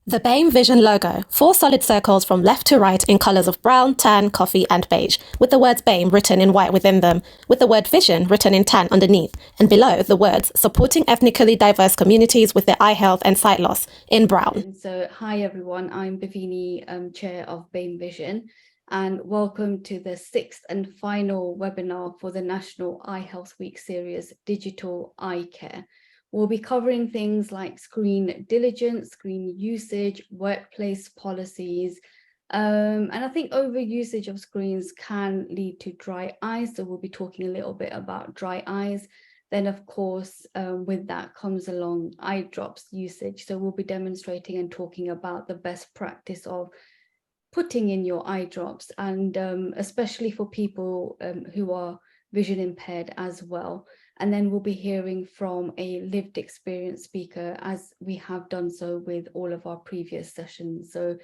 The BAME Vision logo, 4 solid circles from left to right in colours of brown, tan, coffee and beige, with the words BAME written in white within them, with the word Vision written in tan underneath, and below the words Supporting Ethnically Diverse Communities with Their Eye Health and Sight Loss in brown. So hi everyone, I'm Bhavini, Chair of BAME Vision, and welcome to the 6th and final webinar for the National Eye Health Week series, Digital Eye Care. We'll be covering things like screen diligence, screen usage, workplace policies, and I think overusage of screens can lead to dry eyes. So we'll be talking a little bit about dry eyes. Then, of course, with that comes along eye drops usage. So we'll be demonstrating and talking about the best practice of putting in your eye drops, and especially for people who are vision impaired as well. And then we'll be hearing from a lived experience speaker, as we have done so with all of our previous sessions. So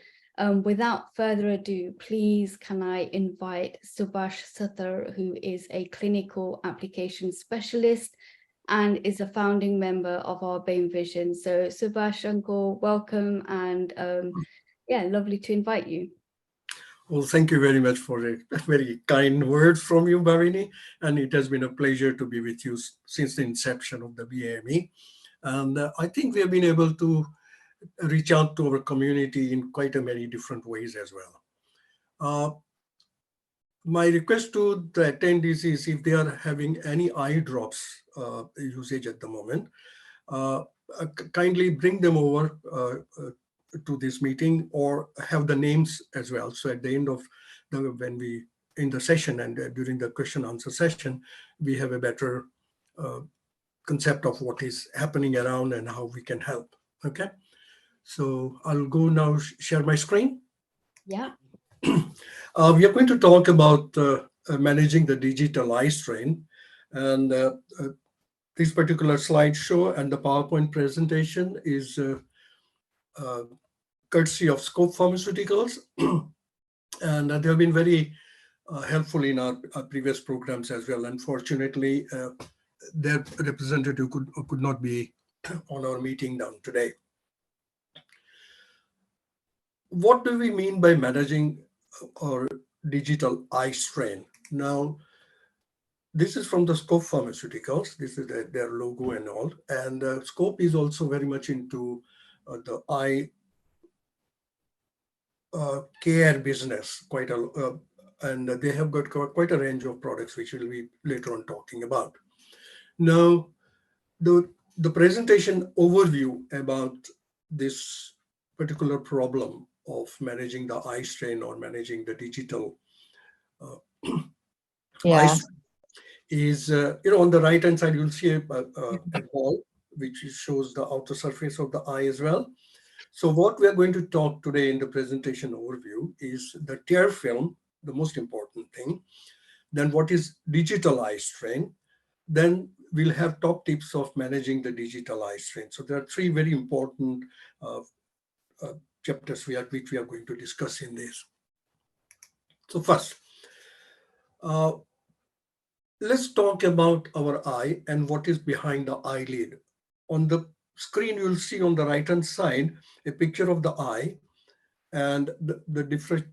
without further ado, please can I invite Subhash Sathar, who is a clinical application specialist and is a founding member of our BAME Vision. So Subhash Uncle, welcome, and yeah, lovely to invite you. Well, thank you very much for a very kind word from you, Bhavini. And it has been a pleasure to be with you since the inception of the BAME. And I think we have been able to reach out to our community in quite a many different ways as well. My request to the attendees is, if they are having any eye drops usage at the moment, kindly bring them over to this meeting, or have the names as well. So at the end of when we in the session and during the question answer session, we have a better concept of what is happening around and how we can help. Okay, so I'll go now share my screen. Yeah. We are going to talk about managing the digital eye strain, and this particular slideshow and the PowerPoint presentation is courtesy of Scope Pharmaceuticals, and they have been very helpful in our previous programs as well. Unfortunately, their representative could not be on our meeting down today. What do we mean by managing our digital eye strain? Now, this is from the Scope Pharmaceuticals. This is their logo and all. And Scope is also very much into the eye care business, and they have got quite a range of products, which we'll be later on talking about. Now, the presentation overview about this particular problem of managing the eye strain or managing the digital eye strain is, on the right hand side, you'll see a ball which shows the outer surface of the eye as well. So what we are going to talk today in the presentation overview is the tear film, the most important thing. Then what is digital eye strain? Then we'll have top tips of managing the digital eye strain. So there are 3 very important chapters which we are going to discuss in this. So first, let's talk about our eye and what is behind the eyelid. On the screen, you'll see on the right hand side a picture of the eye and the different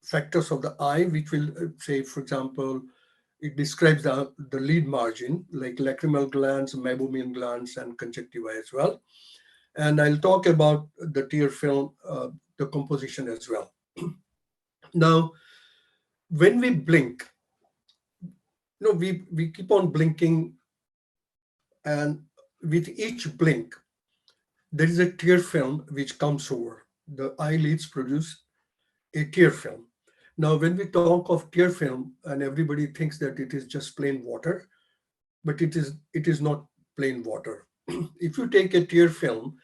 factors of the eye, which will say, for example, it describes the lid margin, like lacrimal glands, meibomian glands, and conjunctiva as well. And I'll talk about the tear film, the composition as well. Now, when we blink, we keep on blinking, and with each blink, there is a tear film which comes over. The eyelids produce a tear film. Now, when we talk of tear film, and everybody thinks that it is just plain water, but it is not plain water. If you take a tear film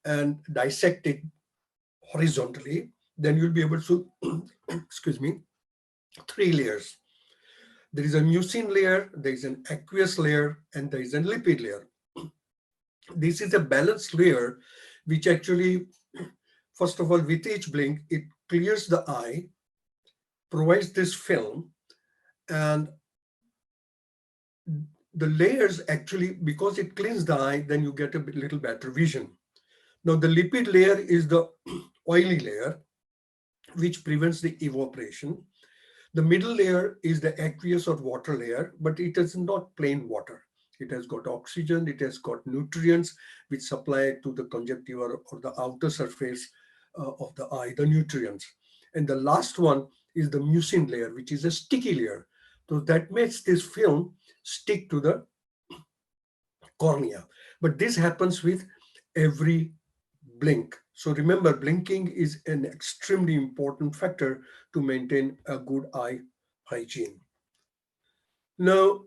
and dissect it horizontally, then you'll be able to, excuse me, 3 layers. There is a mucin layer, there is an aqueous layer, and there is a lipid layer. This is a balanced layer, which actually, first of all, with each blink, it clears the eye, provides this film, and the layers actually, because it cleans the eye, then you get a little better vision. Now, the lipid layer is the oily layer, which prevents the evaporation. The middle layer is the aqueous or water layer, but it is not plain water. It has got oxygen, it has got nutrients which supply to the conjunctiva or the outer surface of the eye, the nutrients. And the last one is the mucin layer, which is a sticky layer. So that makes this film stick to the cornea. But this happens with every blink. So remember, blinking is an extremely important factor to maintain a good eye hygiene. Now,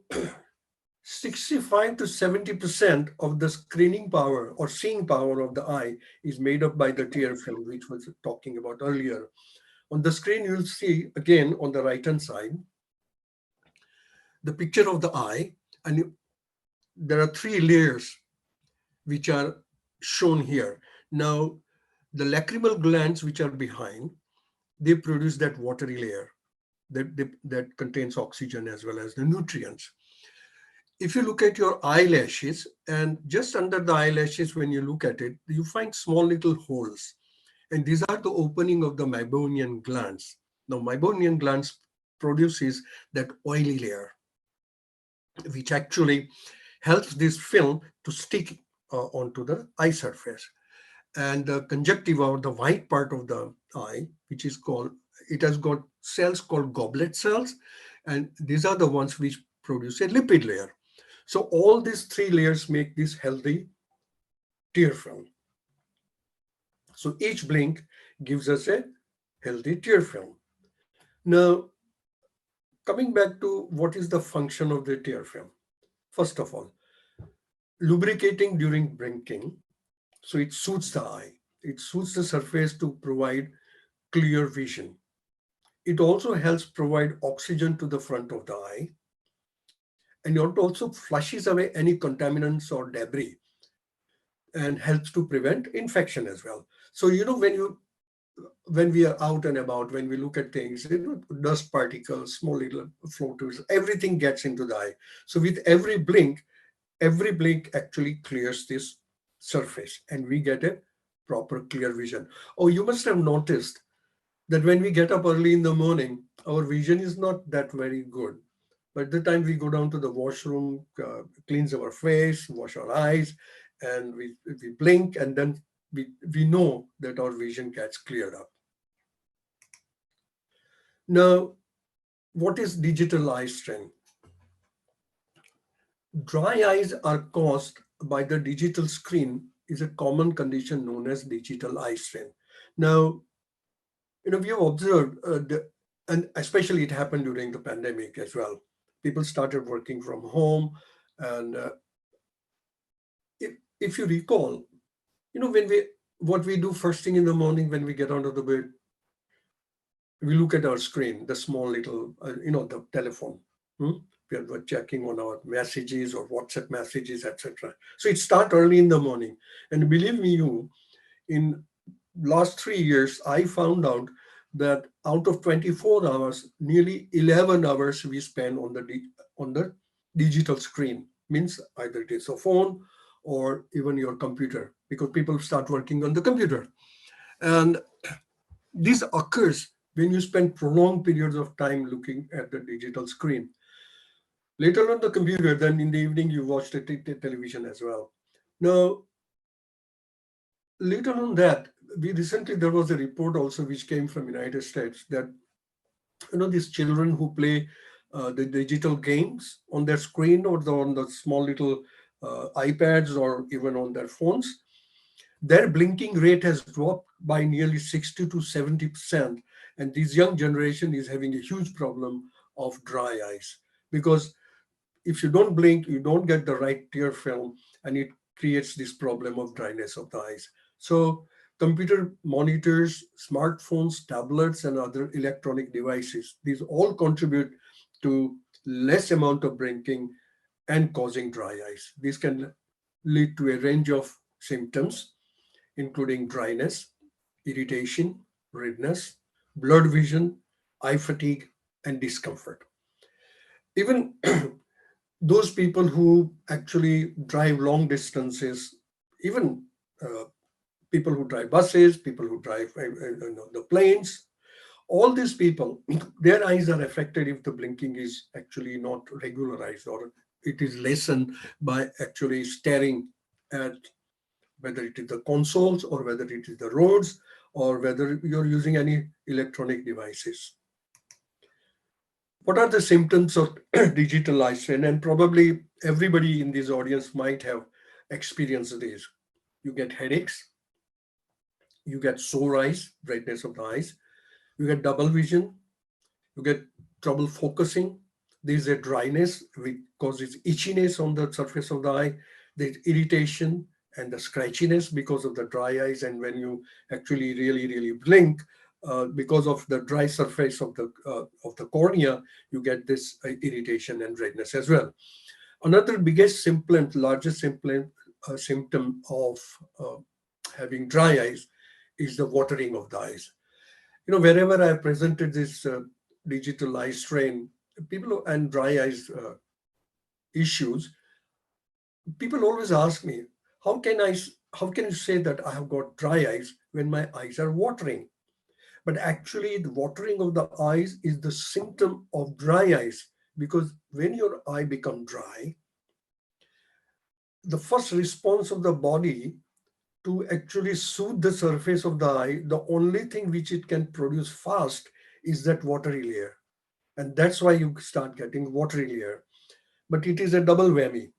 65 to 70% of the screening power or seeing power of the eye is made up by the tear film, which was talking about earlier. On the screen, you'll see again on the right-hand side, the picture of the eye, and there are three layers which are shown here. Now, the lacrimal glands which are behind, they produce that watery layer that contains oxygen as well as the nutrients. If you look at your eyelashes, and just under the eyelashes, when you look at it, you find small little holes. And these are the opening of the meibomian glands. Now, meibomian glands produces that oily layer, which actually helps this film to stick onto the eye surface. And the conjunctiva, or the white part of the eye, which is called, it has got cells called goblet cells, and these are the ones which produce a lipid layer. So all these three layers make this healthy tear film. So each blink gives us a healthy tear film. Now, coming back to what is the function of the tear film. First of all, lubricating during blinking. So it suits the eye. It suits the surface to provide clear vision. It also helps provide oxygen to the front of the eye. And it also flushes away any contaminants or debris and helps to prevent infection as well. So, when we are out and about, when we look at things, dust particles, small little floaters, everything gets into the eye. So with every blink actually clears this surface and we get a proper clear vision. Oh, you must have noticed that when we get up early in the morning, our vision is not that very good. By the time we go down to the washroom, cleanse our face, wash our eyes, and we blink, and then we know that our vision gets cleared up. Now, what is digital eye strain? Dry eyes are caused by the digital screen is a common condition known as digital eye strain. Now, we have observed, and especially it happened during the pandemic as well. People started working from home, and if you recall, what we do first thing in the morning when we get out of the bed, we look at our screen, the small little, the telephone. We're checking on our messages or WhatsApp messages, etc. So it starts early in the morning. And believe me, in last 3 years, I found out that out of 24 hours, nearly 11 hours we spend on the digital screen. Means either it is a phone or even your computer, because people start working on the computer. And this occurs when you spend prolonged periods of time looking at the digital screen. Later on the computer, then in the evening you watch the television as well. Now, later on that, there was a report also which came from United States that, these children who play the digital games on their screen or on the small little iPads or even on their phones, their blinking rate has dropped by nearly 60 to 70%. And this young generation is having a huge problem of dry eyes, because if you don't blink, you don't get the right tear film, and it creates this problem of dryness of the eyes. So computer monitors, smartphones, tablets, and other electronic devices, these all contribute to less amount of blinking and causing dry eyes. This can lead to a range of symptoms, including dryness, irritation, redness, blurred vision, eye fatigue, and discomfort. Even those people who actually drive long distances, even people who drive buses, people who drive the planes, all these people, their eyes are affected if the blinking is actually not regularized, or it is lessened by actually staring at whether it is the consoles or whether it is the roads or whether you're using any electronic devices. What are the symptoms of digital eye strain? And probably everybody in this audience might have experienced this. You get headaches, you get sore eyes, brightness of the eyes, you get double vision, you get trouble focusing. There's a dryness which causes itchiness on the surface of the eye. There's irritation and the scratchiness because of the dry eyes. And when you actually really blink, because of the dry surface of the cornea, you get this irritation and redness as well. Another biggest symptom, largest symptom of having dry eyes is the watering of the eyes. Wherever I presented this digital eye strain, people and dry eyes issues, people always ask me, how can you say that I have got dry eyes when my eyes are watering? But actually, the watering of the eyes is the symptom of dry eyes, because when your eye becomes dry, the first response of the body to actually soothe the surface of the eye, the only thing which it can produce fast is that watery layer. And that's why you start getting watery layer. But it is a double whammy.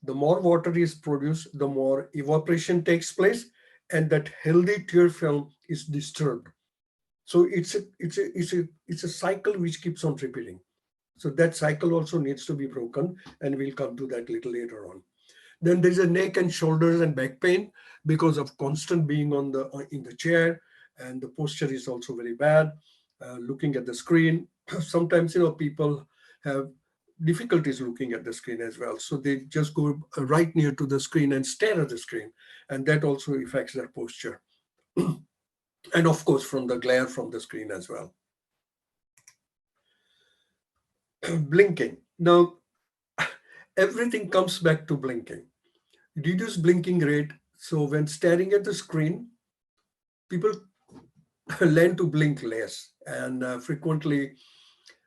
The more water is produced, the more evaporation takes place, and that healthy tear film is disturbed. So it's a cycle which keeps on repeating. So that cycle also needs to be broken, and we'll come to that little later on. Then there's a neck and shoulders and back pain because of constant being in the chair, and the posture is also very bad. Looking at the screen, sometimes people have difficulties looking at the screen as well, so they just go right near to the screen and stare at the screen, and that also affects their posture. And of course, from the glare from the screen as well. Blinking. Now, everything comes back to blinking. Reduce blinking rate. So when staring at the screen, people learn to blink less, and frequently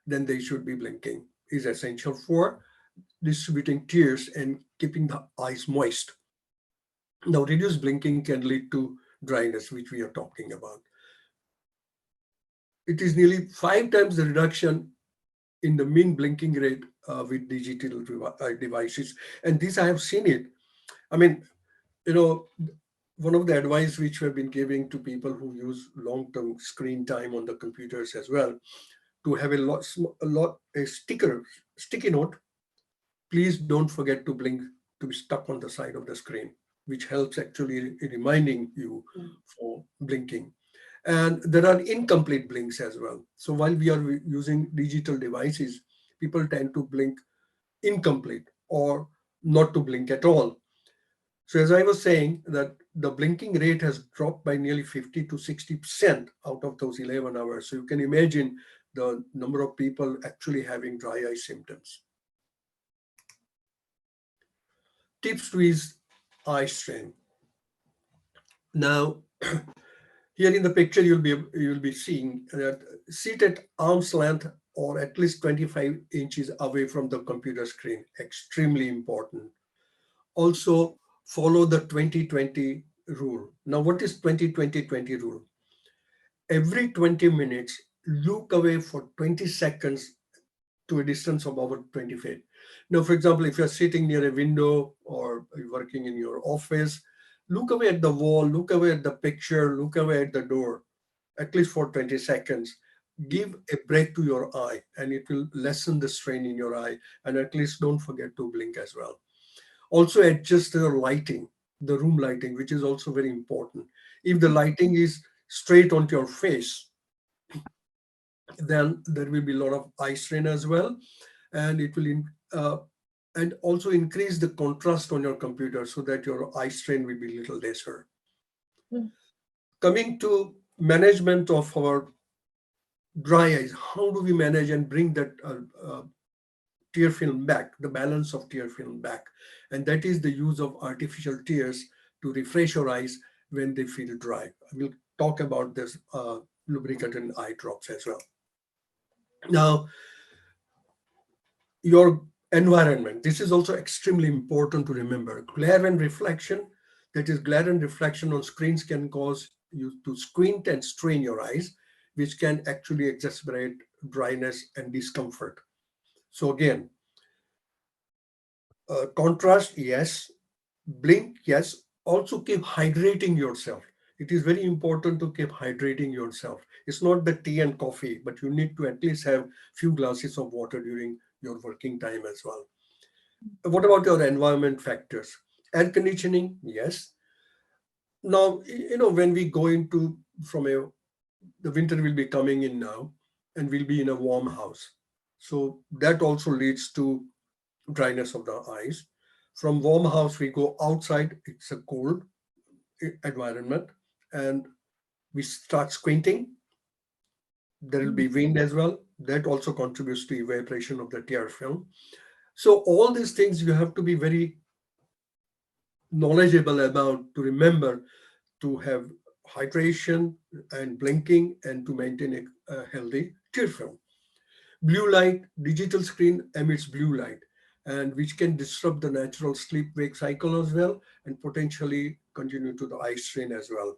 then they should be blinking is essential for distributing tears and keeping the eyes moist. Now, reduced blinking can lead to dryness, which we are talking about. It is nearly 5 times the reduction in the mean blinking rate with digital devices. And this, I have seen it. I mean, one of the advice which we have been giving to people who use long-term screen time on the computers as well, to have a sticky note. Please don't forget to blink, to be stuck on the side of the screen, which helps actually reminding you for blinking. And there are incomplete blinks as well. So while we are using digital devices, people tend to blink incomplete or not to blink at all. So as I was saying, that the blinking rate has dropped by nearly 50 to 60% out of those 11 hours. So you can imagine the number of people actually having dry eye symptoms. Tips to ease eye strain. Now, here in the picture, you'll be seeing that sit at arm's length or at least 25 inches away from the computer screen. Extremely important. Also, follow the 20-20 rule. Now, what is 20-20-20 rule? Every 20 minutes, look away for 20 seconds to a distance of about 20 feet. Now, for example, if you're sitting near a window or you're working in your office, look away at the wall, look away at the picture, look away at the door, at least for 20 seconds. Give a break to your eye, and it will lessen the strain in your eye. And at least don't forget to blink as well. Also, adjust the lighting, the room lighting, which is also very important. If the lighting is straight onto your face, then there will be a lot of eye strain as well, and it will and also increase the contrast on your computer so that your eye strain will be a little lesser. Coming to management of our dry eyes, how do we manage and bring that tear film back, the balance of tear film back? And that is the use of artificial tears to refresh your eyes when they feel dry. I will talk about this lubricant and eye drops as well. Now, your environment. This is also extremely important to remember. Glare and reflection, that is, glare and reflection on screens can cause you to squint and strain your eyes, which can actually exacerbate dryness and discomfort. So again, contrast, yes. Blink, yes. Also keep hydrating yourself. It is very important to keep hydrating yourself. It's not the tea and coffee, but you need to at least have few glasses of water during your working time as well. What about your environment factors? Air conditioning, yes. Now, when we go into the winter will be coming in now, and we'll be in a warm house. So that also leads to dryness of the eyes. From warm house, we go outside, it's a cold environment, and we start squinting. There will be wind as well. That also contributes to evaporation of the tear film. So all these things you have to be very knowledgeable about to remember to have hydration and blinking and to maintain a healthy tear film. Blue light, digital screen emits blue light, and which can disrupt the natural sleep-wake cycle as well and potentially continue to the eye strain as well.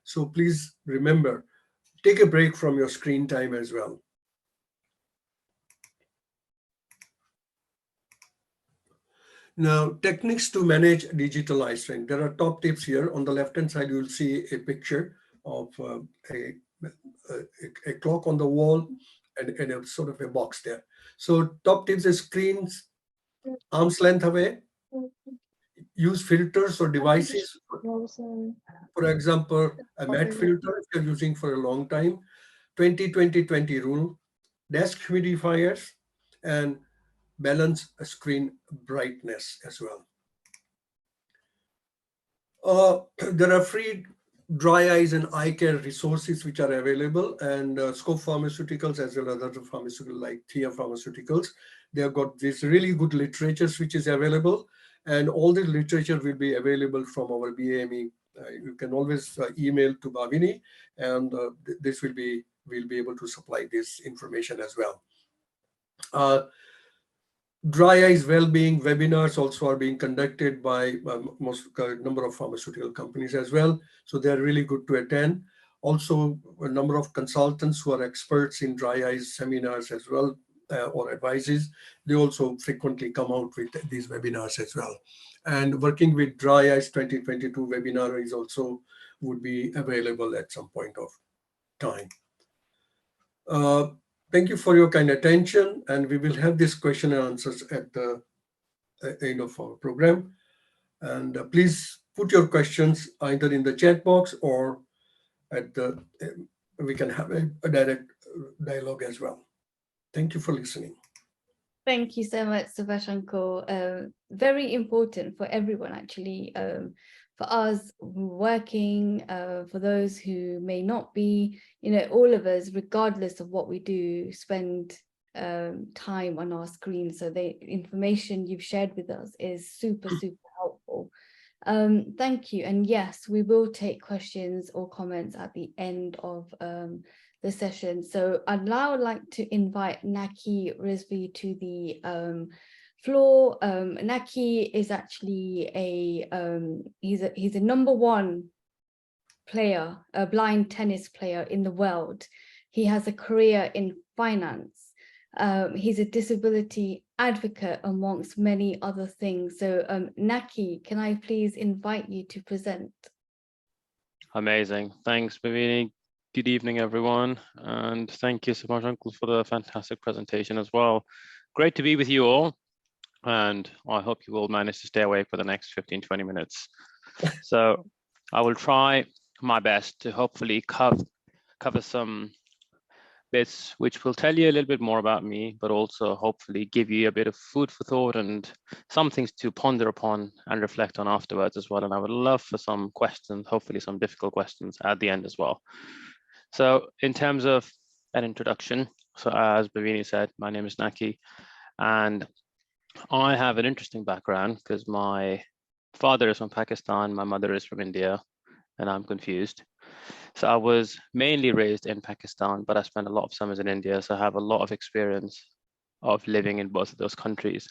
So please remember, take a break from your screen time as well. Now, techniques to manage digital eye strain. There are top tips here. On the left-hand side, you will see a picture of a clock on the wall and a sort of a box there. So top tips is screens arm's length away, use filters or devices. For example, a matte filter if you're using for a long time, 20-20-20 rule, desk humidifiers, and balance screen brightness as well. There are free dry eyes and eye care resources which are available, and Scope Pharmaceuticals as well as other pharmaceuticals like Thea Pharmaceuticals. They have got this really good literatures which is available, and all the literature will be available from our BAME. You can always email to Bhavini, and this we'll be able to supply this information as well. Dry eyes well-being webinars also are being conducted by most number of pharmaceutical companies as well. So they're really good to attend. Also, a number of consultants who are experts in dry eyes seminars as well, or advices. They also frequently come out with these webinars as well. And working with Dry Eyes 2022 webinar is also would be available at some point of time. Thank you for your kind attention, and we will have this question and answers at the end of our program. And please put your questions either in the chat box or at the, we can have a direct dialogue as well. Thank you for listening. Thank you so much, Subhash Uncle. Very important for everyone, actually, for us working, for those who may not be, all of us, regardless of what we do, spend time on our screen. So the information you've shared with us is super, super helpful. Thank you. And yes, we will take questions or comments at the end of the session. So I'd now like to invite Naqi Rizvi to the floor. Naqi is actually he's a #1 player, a blind tennis player in the world. He has a career in finance. He's a disability advocate amongst many other things. So Naqi, can I please invite you to present? Amazing. Thanks, Bhavini. Good evening, everyone. And thank you so much, Uncle, for the fantastic presentation as well. Great to be with you all. And I hope you will manage to stay awake for the next 15-20 minutes. So I will try my best to hopefully cover some bits which will tell you a little bit more about me, but also hopefully give you a bit of food for thought and some things to ponder upon and reflect on afterwards as well. And I would love for some questions, hopefully some difficult questions at the end as well. So in terms of an introduction, so as Bhavini said, my name is Naqi, and I have an interesting background because my father is from Pakistan, my mother is from India, and I'm confused. So I was mainly raised in Pakistan, but I spent a lot of summers in India, so I have a lot of experience of living in both of those countries.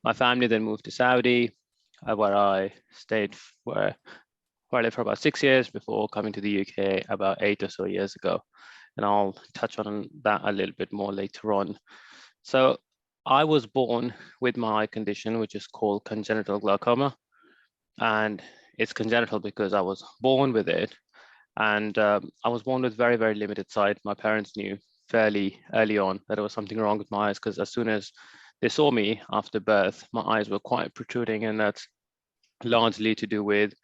My family then moved to Saudi, where I stayed, where I lived for about 6 years before coming to the UK about 8 or so years ago. And I'll touch on that a little bit more later on. So I was born with my eye condition, which is called congenital glaucoma. And it's congenital because I was born with it. And I was born with very, very limited sight. My parents knew fairly early on that there was something wrong with my eyes, because as soon as they saw me after birth, my eyes were quite protruding, and that's largely to do with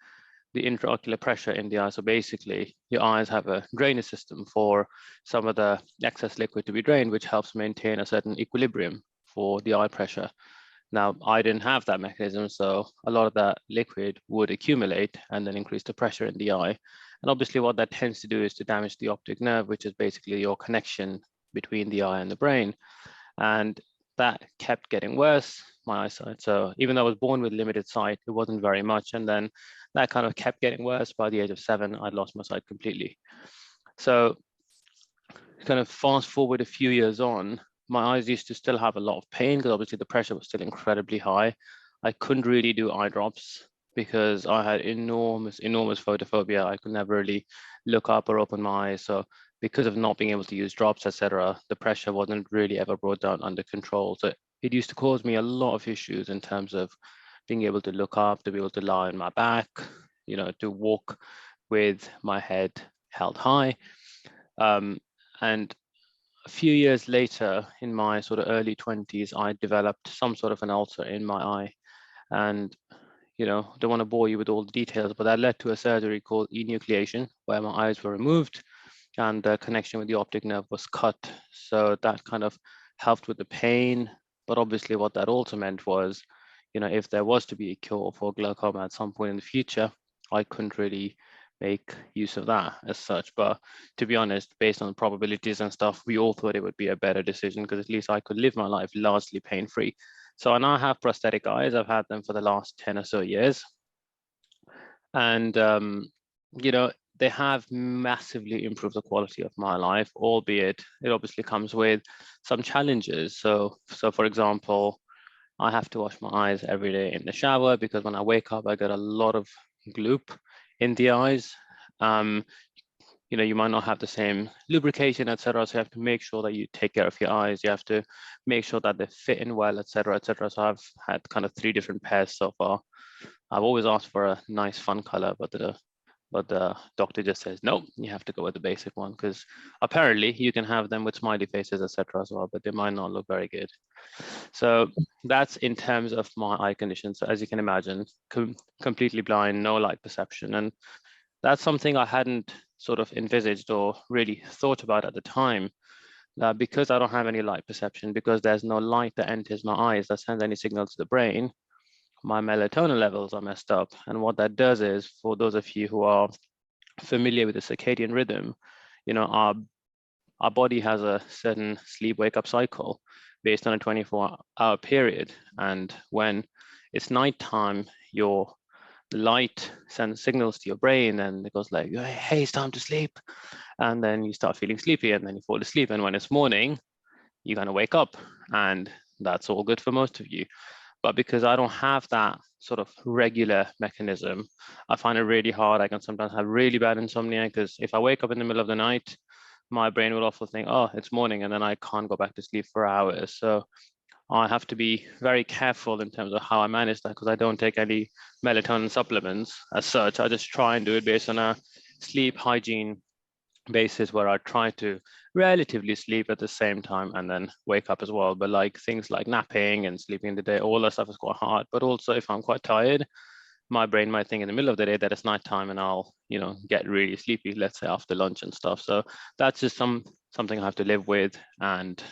the intraocular pressure in the eye. So basically, your eyes have a drainage system for some of the excess liquid to be drained, which helps maintain a certain equilibrium for the eye pressure. Now, I didn't have that mechanism, so a lot of that liquid would accumulate and then increase the pressure in the eye. And obviously what that tends to do is to damage the optic nerve, which is basically your connection between the eye and the brain. And that kept getting worse, my eyesight. So even though I was born with limited sight, it wasn't very much. And then that kind of kept getting worse. By the age of 7, I'd lost my sight completely. So kind of fast forward a few years on, my eyes used to still have a lot of pain because obviously the pressure was still incredibly high. I couldn't really do eye drops because I had enormous photophobia. I could never really look up or open my eyes. So because of not being able to use drops, etc., the pressure wasn't really ever brought down under control. So it used to cause me a lot of issues in terms of being able to look up, to be able to lie on my back, to walk with my head held high. And a few years later, in my sort of early 20s, I developed some sort of an ulcer in my eye. And, don't want to bore you with all the details, but that led to a surgery called enucleation, where my eyes were removed and the connection with the optic nerve was cut. So that kind of helped with the pain. But obviously what that also meant was, if there was to be a cure for glaucoma at some point in the future, I couldn't really make use of that as such. But to be honest, based on probabilities and stuff, we all thought it would be a better decision because at least I could live my life largely pain-free. So I now have prosthetic eyes. I've had them for the last 10 or so years. And, they have massively improved the quality of my life, albeit it obviously comes with some challenges. So for example, I have to wash my eyes every day in the shower because when I wake up, I get a lot of gloop in the eyes. You might not have the same lubrication, etc. So you have to make sure that you take care of your eyes. You have to make sure that they fit in well, etc., etc. So I've had kind of 3 different pairs so far. I've always asked for a nice, fun color, but the doctor just says, no, you have to go with the basic one because apparently you can have them with smiley faces, etc. as well, but they might not look very good. So that's in terms of my eye condition. So as you can imagine, completely blind, no light perception. And that's something I hadn't sort of envisaged or really thought about at the time. Because I don't have any light perception, because there's no light that enters my eyes that sends any signal to the brain, my melatonin levels are messed up. And what that does is, for those of you who are familiar with the circadian rhythm, our body has a certain sleep wake up cycle based on a 24-hour period. And when it's nighttime, your light sends signals to your brain and it goes like, hey, it's time to sleep. And then you start feeling sleepy and then you fall asleep. And when it's morning, you're going to wake up, and that's all good for most of you. But because I don't have that sort of regular mechanism, I find it really hard. I can sometimes have really bad insomnia because if I wake up in the middle of the night, my brain will also think, oh, it's morning, and then I can't go back to sleep for hours. So I have to be very careful in terms of how I manage that because I don't take any melatonin supplements as such. I just try and do it based on a sleep hygiene basis where I try to relatively sleep at the same time and then wake up as well. But like things like napping and sleeping in the day, all that stuff is quite hard. But also if I'm quite tired, my brain might think in the middle of the day that it's nighttime and I'll, get really sleepy, let's say after lunch and stuff. So that's just something I have to live with and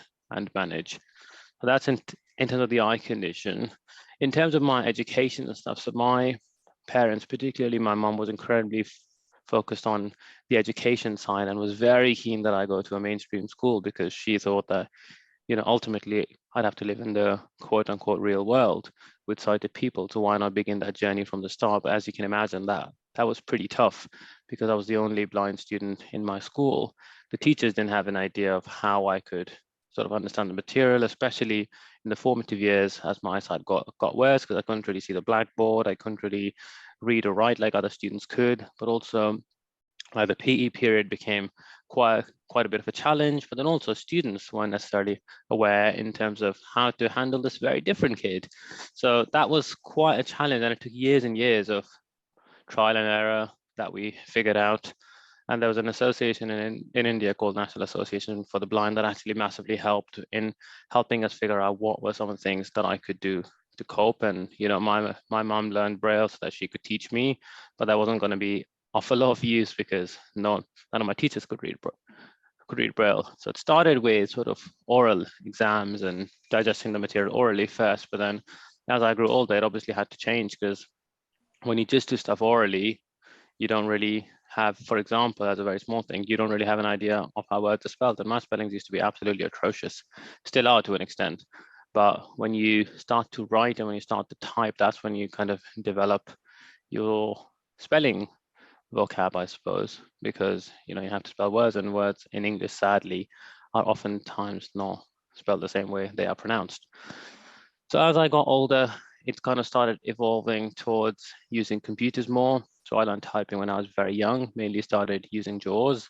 manage. So that's in terms of the eye condition. In terms of my education and stuff, so my parents, particularly my mom, was incredibly focused on the education side and was very keen that I go to a mainstream school because she thought that, ultimately I'd have to live in the quote unquote real world with sighted people. So why not begin that journey from the start? But as you can imagine, that that was pretty tough because I was the only blind student in my school. The teachers didn't have an idea of how I could sort of understand the material, especially in the formative years as my eyesight got worse because I couldn't really see the blackboard. I couldn't really read or write like other students could, but also the PE period became quite a bit of a challenge, but then also students weren't necessarily aware in terms of how to handle this very different kid. So that was quite a challenge, and it took years and years of trial and error that we figured out. And there was an association in India called National Association for the Blind that actually massively helped in helping us figure out what were some of the things that I could do to cope. And my mom learned Braille so that she could teach me, but that wasn't going to be of a lot of use because none of my teachers could read Braille. So it started with sort of oral exams and digesting the material orally first, but then as I grew older, it obviously had to change because when you just do stuff orally, you don't really have, for example, as a very small thing, you don't really have an idea of how words are spelled. And my spellings used to be absolutely atrocious, still are to an extent. But when you start to write and when you start to type, that's when you kind of develop your spelling vocab, I suppose, because you have to spell words, and words in English, sadly, are oftentimes not spelled the same way they are pronounced. So as I got older, it kind of started evolving towards using computers more. So I learned typing when I was very young, mainly started using JAWS.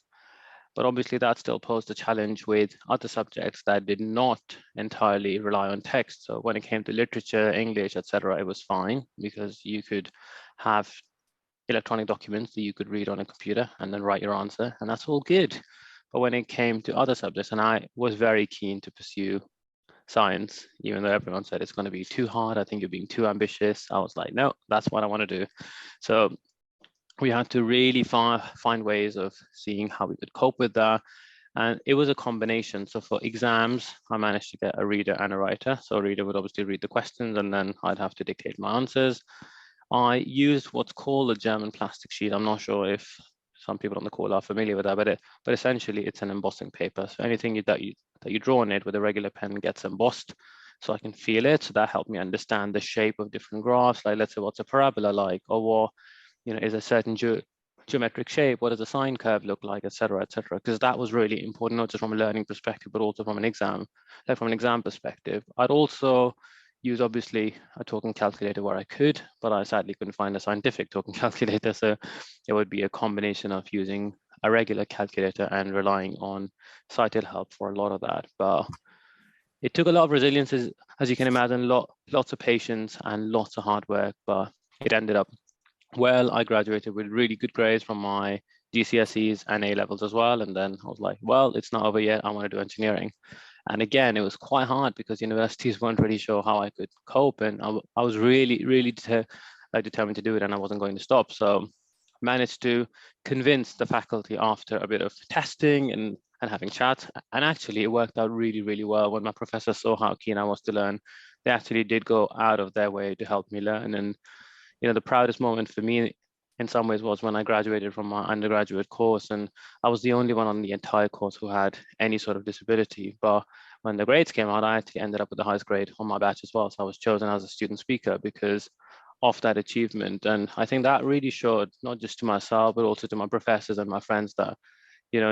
But obviously that still posed a challenge with other subjects that did not entirely rely on text. So when it came to literature, English, etc., it was fine because you could have electronic documents that you could read on a computer and then write your answer, and that's all good. But when it came to other subjects, and I was very keen to pursue science, even though everyone said it's going to be too hard, I think you're being too ambitious, I was like, no, that's what I want to do. So we had to really find ways of seeing how we could cope with that. And it was a combination. So for exams, I managed to get a reader and a writer. So a reader would obviously read the questions and then I'd have to dictate my answers. I used what's called a German plastic sheet. I'm not sure if some people on the call are familiar with that, but essentially it's an embossing paper. So anything that you draw on it with a regular pen gets embossed, so I can feel it. So that helped me understand the shape of different graphs. Like, let's say, what's a parabola like, or what is a certain geometric shape? What does a sine curve look like, etc., etc. Because that was really important, not just from a learning perspective, but also from an exam perspective. I'd also use obviously a talking calculator where I could, but I sadly couldn't find a scientific talking calculator. So it would be a combination of using a regular calculator and relying on sighted help for a lot of that. But it took a lot of resilience, as you can imagine, lots of patience and lots of hard work, but it ended up well. I graduated with really good grades from my GCSEs and A levels as well. And then I was like, well, it's not over yet. I want to do engineering. And again, it was quite hard because universities weren't really sure how I could cope. And I was really, really determined to do it, and I wasn't going to stop. So managed to convince the faculty after a bit of testing and having chats. And actually, it worked out really, really well. When my professors saw how keen I was to learn, they actually did go out of their way to help me learn. And the proudest moment for me in some ways was when I graduated from my undergraduate course, and I was the only one on the entire course who had any sort of disability. But when the grades came out, I actually ended up with the highest grade on my batch as well. So I was chosen as a student speaker because of that achievement. And I think that really showed, not just to myself, but also to my professors and my friends, that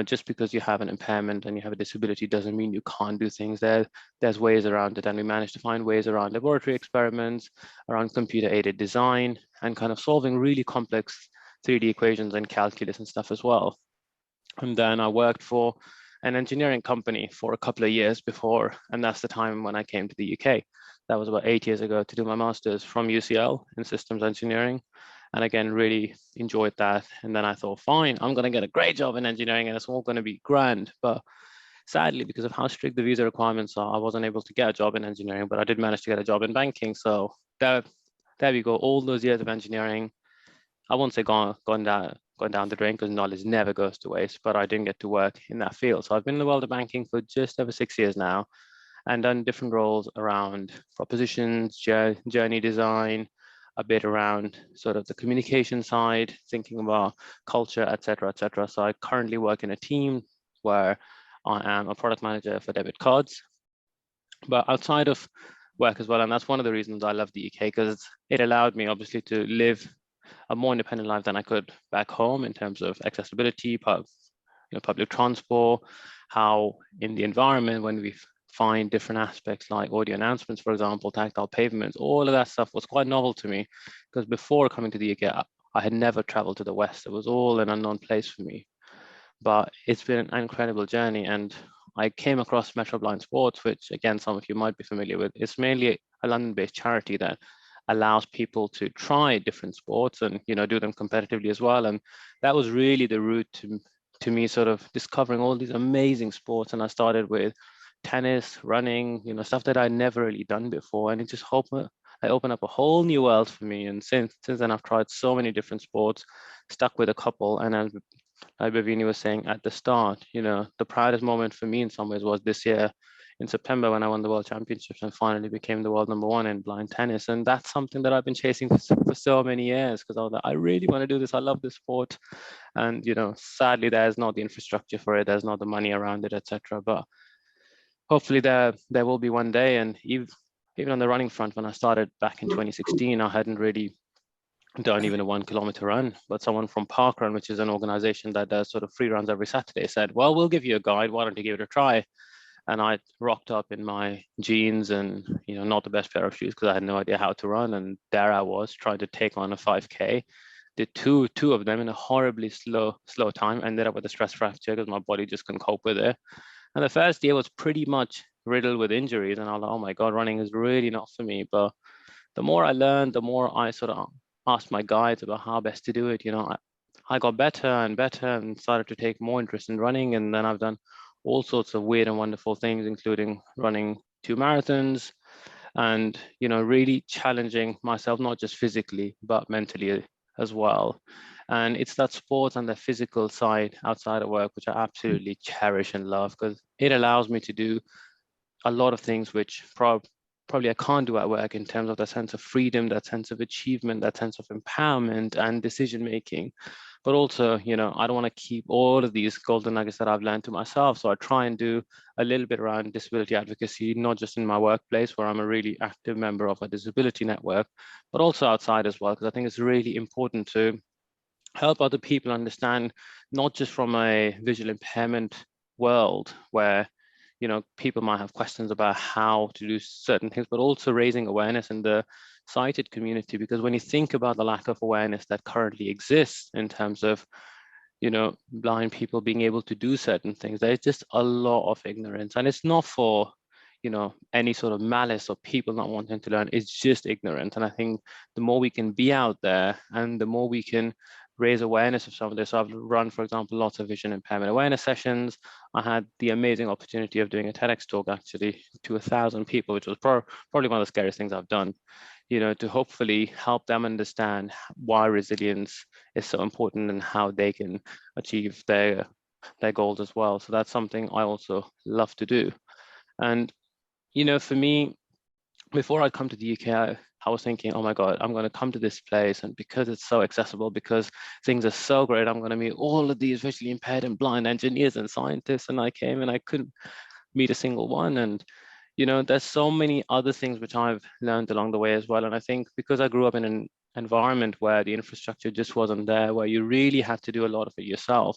just because you have an impairment and you have a disability doesn't mean you can't do things. There's ways around it, and we managed to find ways around laboratory experiments, around computer-aided design, and kind of solving really complex 3D equations and calculus and stuff as well. And then I worked for an engineering company for a couple of years before, and that's the time when I came to the UK. That was about 8 years ago, to do my master's from UCL in systems engineering. And again, really enjoyed that. And then I thought, fine, I'm going to get a great job in engineering and it's all going to be grand. But sadly, because of how strict the visa requirements are, I wasn't able to get a job in engineering, but I did manage to get a job in banking. So there we go. All those years of engineering, I won't say gone down the drain, because knowledge never goes to waste, but I didn't get to work in that field. So I've been in the world of banking for just over 6 years now, and done different roles around propositions, journey design, a bit around sort of the communication side, thinking about culture, etc., etc. So I currently work in a team where I am a product manager for debit cards. But outside of work as well, and that's one of the reasons I love the UK, because it allowed me obviously to live a more independent life than I could back home in terms of accessibility, public transport, how in the environment when we find different aspects like audio announcements, for example, tactile pavements, all of that stuff was quite novel to me because before coming to the UK, I had never traveled to the West. It was all an unknown place for me. But it's been an incredible journey, and I came across Metro Blind Sports, which again, some of you might be familiar with. It's mainly a London-based charity that allows people to try different sports and do them competitively as well. And that was really the route to me sort of discovering all these amazing sports. And I started with tennis, running, stuff that I'd never really done before. And it just opened up a whole new world for me. And since then, I've tried so many different sports, stuck with a couple. And as like Bhavini was saying at the start, the proudest moment for me in some ways was this year in September when I won the World Championships and finally became the world #1 in blind tennis. And that's something that I've been chasing for so many years because I was like, I really want to do this. I love this sport. And, sadly, there's not the infrastructure for it. There's not the money around it, etc. But hopefully there will be one day. And even on the running front, when I started back in 2016, I hadn't really done even a 1 kilometer run, but someone from Parkrun, which is an organization that does sort of free runs every Saturday, said, well, we'll give you a guide. Why don't you give it a try? And I rocked up in my jeans and, not the best pair of shoes because I had no idea how to run. And there I was trying to take on a 5K. Did two of them in a horribly slow time. Ended up with a stress fracture because my body just couldn't cope with it. And the first year was pretty much riddled with injuries. And I was like, oh my God, running is really not for me. But the more I learned, the more I sort of asked my guides about how best to do it. I got better and better and started to take more interest in running. And then I've done all sorts of weird and wonderful things, including running 2 marathons and, really challenging myself, not just physically, but mentally as well. And it's that sports and the physical side outside of work, which I absolutely cherish and love because it allows me to do a lot of things which probably I can't do at work in terms of that sense of freedom, that sense of achievement, that sense of empowerment and decision making. But also, I don't want to keep all of these golden nuggets that I've learned to myself. So I try and do a little bit around disability advocacy, not just in my workplace where I'm a really active member of a disability network, but also outside as well, because I think it's really important to help other people understand, not just from a visual impairment world where people might have questions about how to do certain things, but also raising awareness in the sighted community. Because when you think about the lack of awareness that currently exists in terms of, blind people being able to do certain things, there's just a lot of ignorance. And it's not for, any sort of malice or people not wanting to learn. It's just ignorant. And I think the more we can be out there and the more we can raise awareness of some of this. So I've run, for example, lots of vision impairment awareness sessions. I had the amazing opportunity of doing a TEDx talk actually to 1,000 people, which was probably one of the scariest things I've done, to hopefully help them understand why resilience is so important and how they can achieve their goals as well. So that's something I also love to do. And, for me, before I come to the UK, I was thinking, oh my God, I'm going to come to this place. And because it's so accessible, because things are so great, I'm going to meet all of these visually impaired and blind engineers and scientists. And I came and I couldn't meet a single one. And, there's so many other things which I've learned along the way as well. And I think because I grew up in an environment where the infrastructure just wasn't there, where you really had to do a lot of it yourself,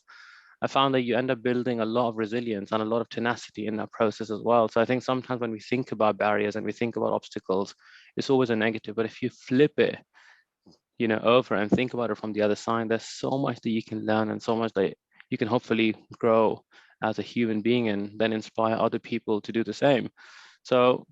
I found that you end up building a lot of resilience and a lot of tenacity in that process as well. So I think sometimes when we think about barriers and we think about obstacles, it's always a negative. But if you flip it, over and think about it from the other side, there's so much that you can learn and so much that you can hopefully grow as a human being and then inspire other people to do the same. So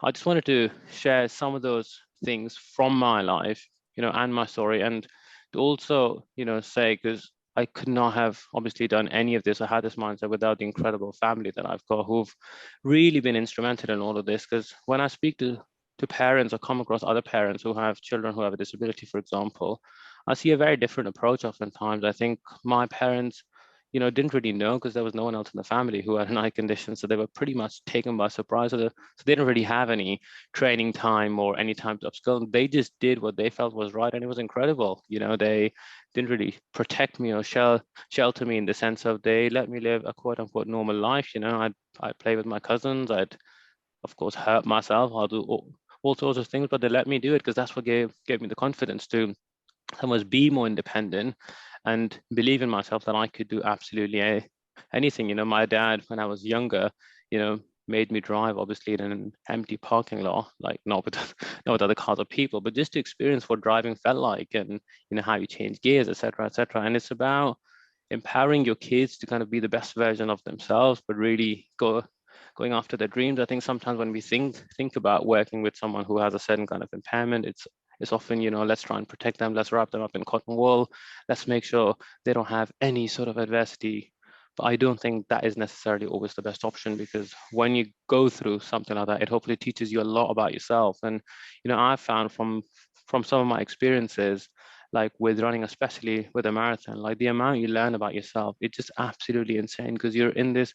I just wanted to share some of those things from my life, and my story, and to also, say, because I could not have obviously done any of this. I had this mindset without the incredible family that I've got who've really been instrumental in all of this. Because when I speak to parents or come across other parents who have children who have a disability, for example, I see a very different approach oftentimes. I think my parents, didn't really know because there was no one else in the family who had an eye condition. So they were pretty much taken by surprise. So they didn't really have any training time or any time to upskill. They just did what they felt was right. And it was incredible. They didn't really protect me or shelter me in the sense of they let me live a quote unquote normal life. I'd play with my cousins. I'd, of course, hurt myself. I'll do all sorts of things, but they let me do it because that's what gave me the confidence to I must be more independent and believe in myself that I could do absolutely anything. You know, my dad, when I was younger, you know, made me drive obviously in an empty parking lot, like not with not with other cars or people, but just to experience what driving felt like, and you know how you change gears, etc., etc. And it's about empowering your kids to kind of be the best version of themselves, but really going after their dreams. I think sometimes when we think about working with someone who has a certain kind of impairment, it's often, you know, let's try and protect them, let's wrap them up in cotton wool, let's make sure they don't have any sort of adversity. But I don't think that is necessarily always the best option, because when you go through something like that, it hopefully teaches you a lot about yourself. And you know, I've found from some of my experiences, like with running, especially with a marathon, like the amount you learn about yourself, it's just absolutely insane, because you're in this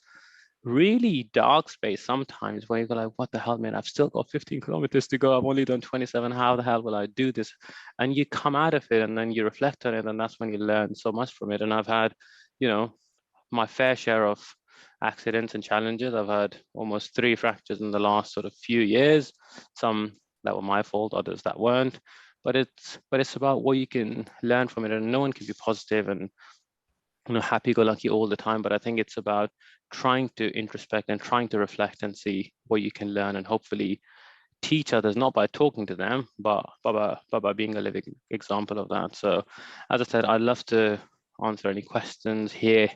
really dark space sometimes where you go like, what the hell, man, I've still got 15 kilometers to go, I've only done 27, how the hell will I do this? And you come out of it and then you reflect on it, and that's when you learn so much from it. And I've had, you know, my fair share of accidents and challenges. I've had almost 3 fractures in the last sort of few years, some that were my fault, others that weren't. But it's about what you can learn from it, and no one can be positive and, you know, happy-go-lucky all the time. But I think it's about trying to introspect and trying to reflect and see what you can learn, and hopefully teach others, not by talking to them, but by being a living example of that. So as I said, I'd love to answer any questions, hear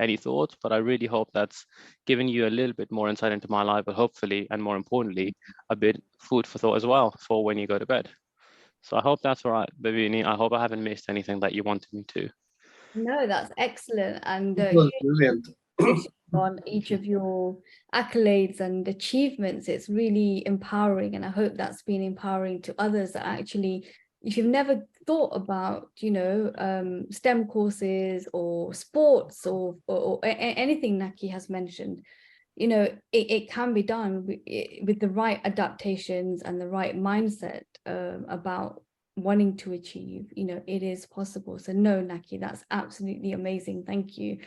any thoughts, but I really hope that's given you a little bit more insight into my life, but hopefully, and more importantly, a bit food for thought as well for when you go to bed. So I hope that's all right, Bhavini. I hope I haven't missed anything that you wanted me to. No, that's excellent. And It was brilliant. on each of your accolades and achievements, it's really empowering. And I hope that's been empowering to others, that actually, if you've never thought about, you know, STEM courses or sports or anything Naqi has mentioned, you know, it can be done with the right adaptations and the right mindset about wanting to achieve. You know, it is possible. So no, Naqi, that's absolutely amazing. Thank you.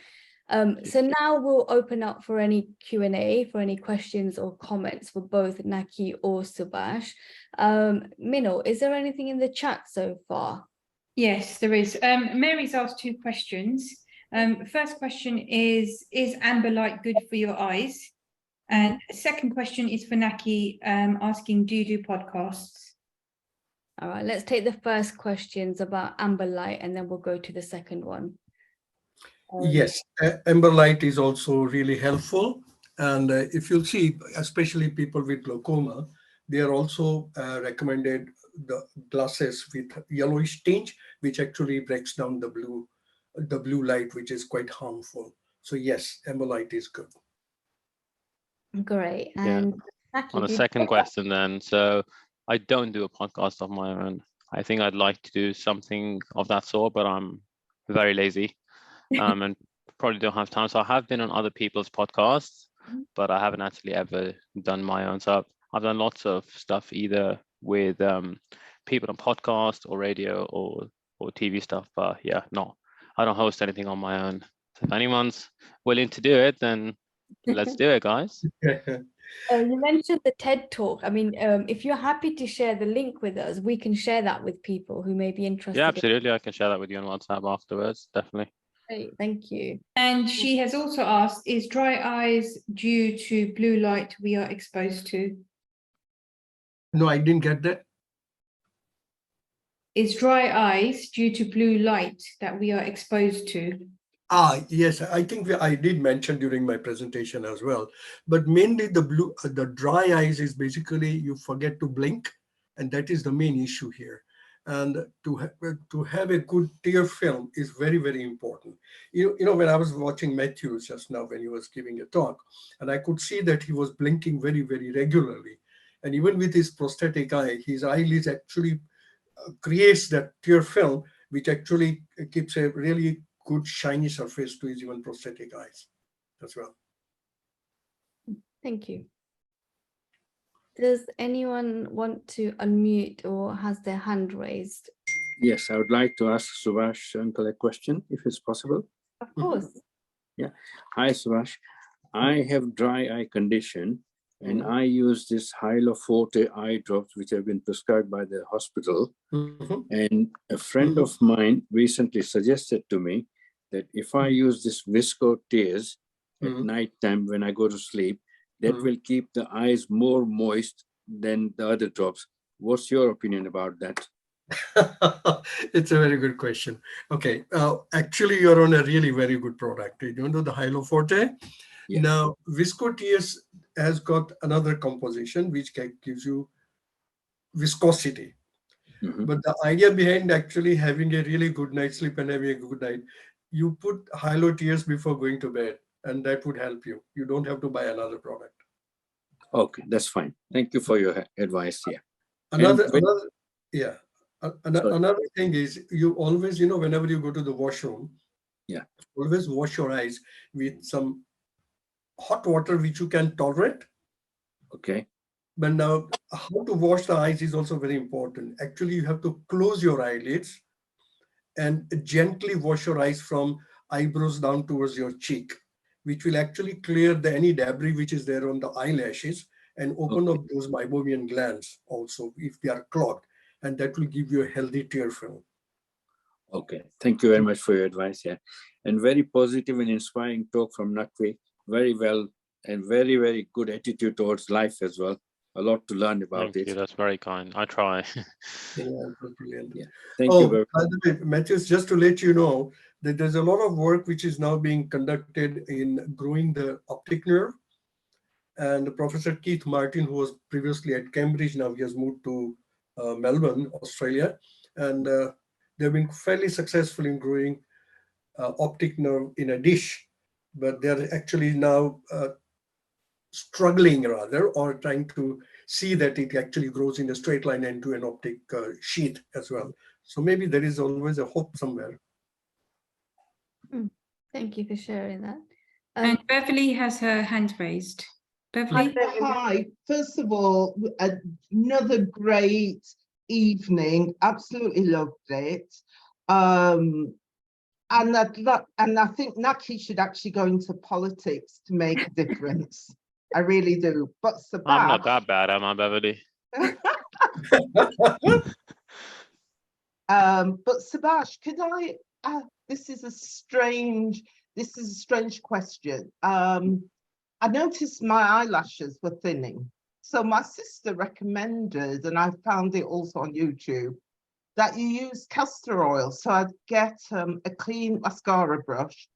So now we'll open up for any Q&A, for any questions or comments for both Naqi or Subhash. Minal, is there anything in the chat so far? Yes, there is. Mary's asked 2 questions. First question is amber light good for your eyes? And second question is for Naqi, asking, do you do podcasts? All right, let's take the first questions about amber light, and then we'll go to the second one. Yes, amber light is also really helpful. And if you'll see, especially people with glaucoma, they are also recommended the glasses with yellowish tinge, which actually breaks down the blue light, which is quite harmful. So yes, amber light is good. Great. Yeah. And Naqi, On the do you second do question then, so I don't do a podcast of my own. I think I'd like to do something of that sort, but I'm very lazy and probably don't have time. So I have been on other people's podcasts, but I haven't actually ever done my own. So I've done lots of stuff either with people on podcast or radio or TV stuff, but yeah, no, I don't host anything on my own. So if anyone's willing to do it, then let's do it, guys. You mentioned the TED Talk. I mean, if you're happy to share the link with us, we can share that with people who may be interested. Yeah, absolutely. I can share that with you on WhatsApp afterwards. Definitely. Great, thank you. And she has also asked, is dry eyes due to blue light we are exposed to? No, I didn't get that. Is dry eyes due to blue light that we are exposed to? Yes, I think I did mention during my presentation as well. But mainly the dry eyes is basically you forget to blink, and that is the main issue here. And to have a good tear film is very, very important. You know, when I was watching Matthew just now when he was giving a talk, and I could see that he was blinking very, very regularly. And even with his prosthetic eye, his eyelids actually creates that tear film, which actually keeps a really good shiny surface to his even prosthetic eyes as well. Thank you. Does anyone want to unmute or has their hand raised? Yes, I would like to ask Subhash uncle a question, if it's possible. Of course. Yeah. Hi, Subhash. I have dry eye condition, And I use this Hylo Forte eye drops, which have been prescribed by the hospital. And a friend of mine recently suggested to me that if I use this Visco tears at night time when I go to sleep, that will keep the eyes more moist than the other drops. What's your opinion about that? It's a very good question. Okay, actually, you're on a really very good product. You know the Hylo Forte. Yeah. Now, Visco tears has got another composition which gives you viscosity. But the idea behind actually having a really good night's sleep and having a good night, you put Hylo tears before going to bed, and that would help you. You don't have to buy another product. Okay, that's fine. Thank you for your advice. Yeah. Another Sorry. another thing is you always, whenever you go to the washroom, Yeah. always wash your eyes with some hot water which you can tolerate. Okay. But now, how to wash the eyes is also very important. Actually, you have to close your eyelids and gently wash your eyes from eyebrows down towards your cheek, which will actually clear any debris which is there on the eyelashes and open up those meibomian glands also if they are clogged, and that will give you a healthy tear film. Okay, thank you very much for your advice. Yeah, and very positive and inspiring talk from Naqi. Very well and very, very good attitude towards life as well. A lot to learn about Thank you. That's very kind. I try. Yeah, brilliant. Yeah, thank you very by the way, Matthews, just to let you know that there's a lot of work which is now being conducted in growing the optic nerve. And Professor Keith Martin, who was previously at Cambridge, now he has moved to Melbourne, Australia. And they've been fairly successful in growing optic nerve in a dish. But they're actually now struggling rather, or trying to see that it actually grows in a straight line into an optic sheath as well. So maybe there is always a hope somewhere. Thank you for sharing that. And Beverly has her hand raised. Beverly? Hi. First of all, another great evening. Absolutely loved it. And I think Naqi should actually go into politics to make a difference. I really do. But Subhash, I'm not that bad, am I, Beverly? but Subhash, could I? This is a strange question. I noticed my eyelashes were thinning, so my sister recommended, and I found it also on YouTube, that you use castor oil. So I'd get a clean mascara brush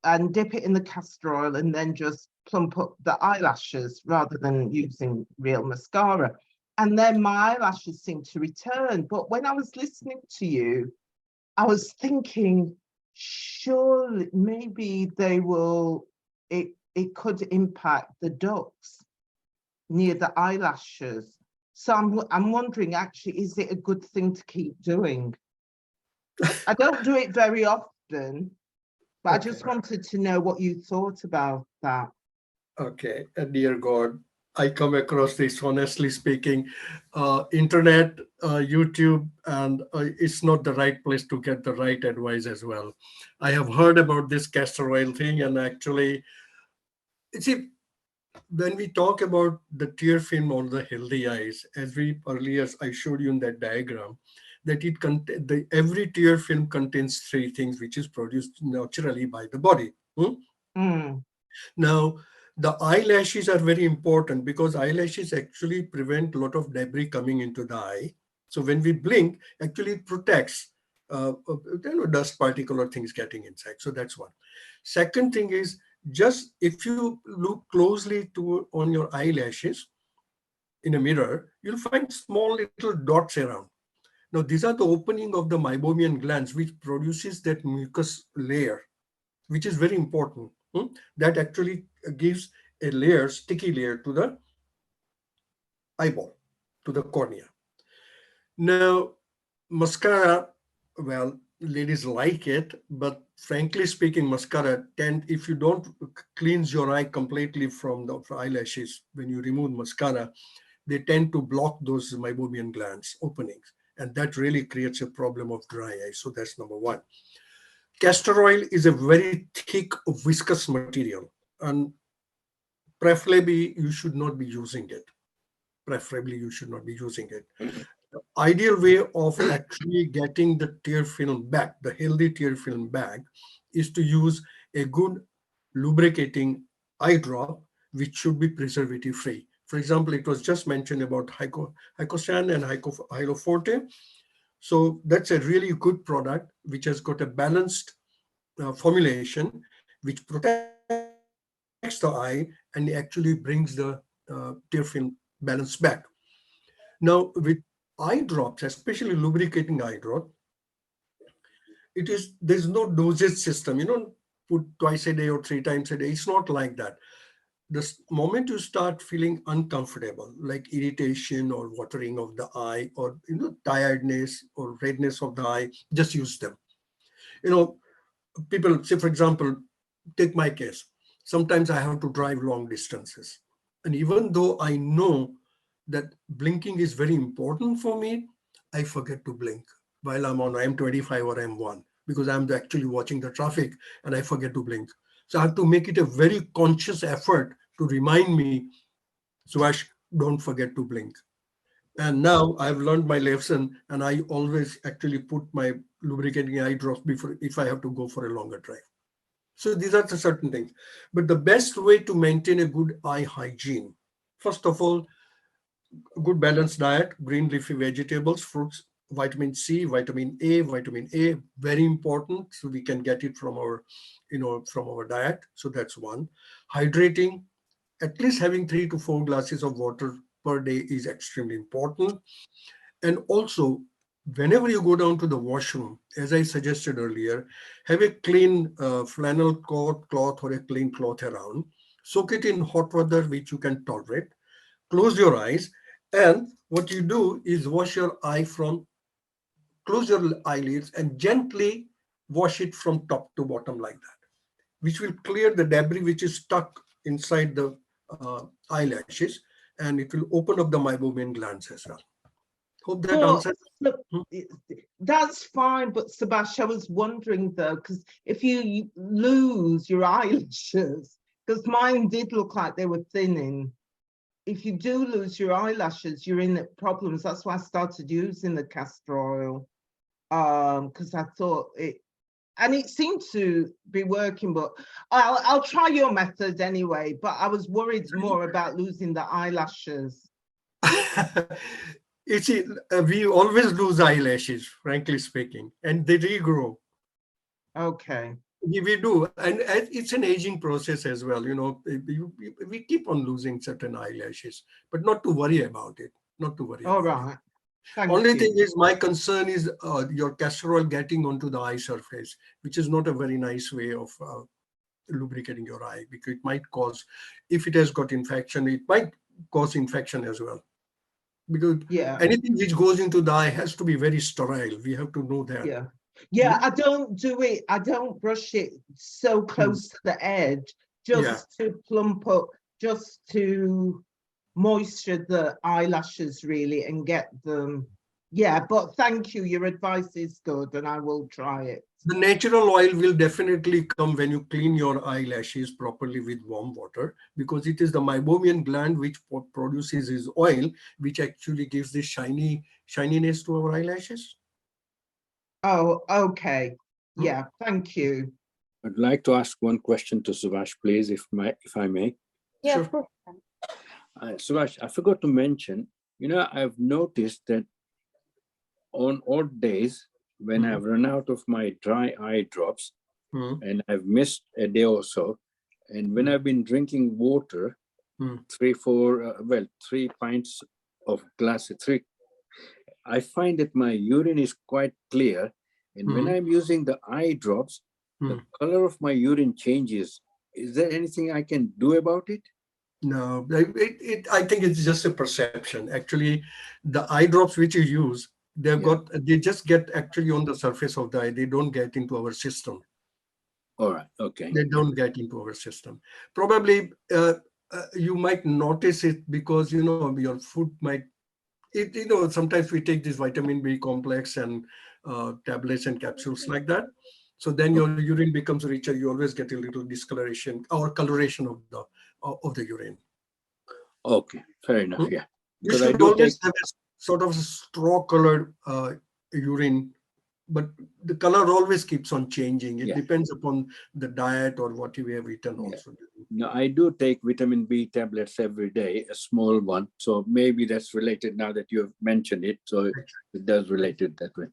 and dip it in the castor oil and then just plump up the eyelashes rather than using real mascara. And then my eyelashes seem to return. But when I was listening to you, I was thinking, surely maybe they will, it could impact the ducts near the eyelashes. So I'm wondering, actually, is it a good thing to keep doing? I don't do it very often, but I just wanted to know what you thought about that. Okay, dear God, I come across this, honestly speaking, internet, YouTube, and it's not the right place to get the right advice as well. I have heard about this castor oil thing, and actually, see, when we talk about the tear film or the healthy eyes, as we earlier I showed you in that diagram, that every tear film contains three things which is produced naturally by the body. Now, the eyelashes are very important because eyelashes actually prevent a lot of debris coming into the eye. So when we blink, actually it protects dust particle or things getting inside. So that's one. Second thing is, just if you look closely on your eyelashes in a mirror, you'll find small little dots around. Now, these are the opening of the meibomian glands, which produces that mucus layer, which is very important. That actually gives a layer, sticky layer to the eyeball, to the cornea. Now, mascara, well, ladies like it, but frankly speaking, mascara if you don't cleanse your eye completely from the eyelashes, when you remove mascara, they tend to block those meibomian glands openings. And that really creates a problem of dry eye. So that's number one. Castor oil is a very thick, viscous material. And preferably you should not be using it. Preferably you should not be using it. The ideal way of actually getting the tear film back, the healthy tear film back, is to use a good lubricating eye drop, which should be preservative free. For example, it was just mentioned about Hycosan and Hyloforte. So that's a really good product which has got a balanced formulation which protects the eye and actually brings the tear film balance back. Now with eye drops, especially lubricating eye drop, there's no dosage system. You don't put twice a day or 3 times a day. It's not like that. The moment you start feeling uncomfortable, like irritation or watering of the eye, or tiredness or redness of the eye, just use them. You know, people say, for example, take my case. Sometimes I have to drive long distances, and even though I know that blinking is very important for me, I forget to blink while I'm on M25 or M1 because I'm actually watching the traffic and I forget to blink. So I have to make it a very conscious effort to remind me, Subhash, don't forget to blink. And now I've learned my lesson, and I always actually put my lubricating eye drops before if I have to go for a longer drive. So these are the certain things. But the best way to maintain a good eye hygiene, first of all, good balanced diet, green leafy vegetables, fruits, vitamin C, vitamin A, very important. So we can get it from our diet. So that's one. Hydrating, at least having 3 to 4 glasses of water per day is extremely important. And also, whenever you go down to the washroom, as I suggested earlier, have a clean flannel cloth or a clean cloth around. Soak it in hot water, which you can tolerate. Close your eyes. And what you do is close your eyelids and gently wash it from top to bottom like that, which will clear the debris which is stuck inside the eyelashes, and it will open up the meibomian glands as well. Hope that answers. That's fine, but Subhash, I was wondering though, because if you lose your eyelashes, because mine did look like they were thinning. If you do lose your eyelashes, you're in problems. That's why I started using the castor oil, because I thought it, and it seemed to be working. But I'll try your method anyway. But I was worried more about losing the eyelashes. You see, we always lose eyelashes, frankly speaking, and they regrow. Okay. We do, and it's an aging process as well. We keep on losing certain eyelashes, but not to worry about it. Not to worry. All right. Only thing is, my concern is your castor oil getting onto the eye surface, which is not a very nice way of lubricating your eye, because it might cause, if it has got infection, it might cause infection as well. Because anything which goes into the eye has to be very sterile. We have to know that. Yeah, I don't do it. I don't brush it so close to the edge, just to plump up, just to moisture the eyelashes really and get them. Yeah, but thank you. Your advice is good and I will try it. The natural oil will definitely come when you clean your eyelashes properly with warm water, because it is the meibomian gland which produces this oil, which actually gives this shininess to our eyelashes. Oh, okay. Yeah, thank you. I'd like to ask one question to Subhash, please, if I may. Yeah, sure. Subhash, I forgot to mention, I've noticed that on odd days, when I've run out of my dry eye drops and I've missed a day or so, and when I've been drinking water, 3 pints of glass, I find that my urine is quite clear. And when I'm using the eye drops, the color of my urine changes. Is there anything I can do about it? No, I think it's just a perception. Actually, the eye drops which you use, they just get actually on the surface of the eye. They don't get into our system. All right. Okay. They don't get into our system. Probably you might notice it because, your food might, sometimes we take this vitamin B complex and tablets and capsules like that. So then your urine becomes richer. You always get a little discoloration or coloration of of the urine. Okay, fair enough. Yeah, You because I should do always take. have a sort of straw-colored urine, but the color always keeps on changing. It Yeah. depends upon the diet or what you have eaten Yeah. also. No, I do take vitamin B tablets every day, a small one. So maybe that's related now that you have mentioned it. So it does relate it that way.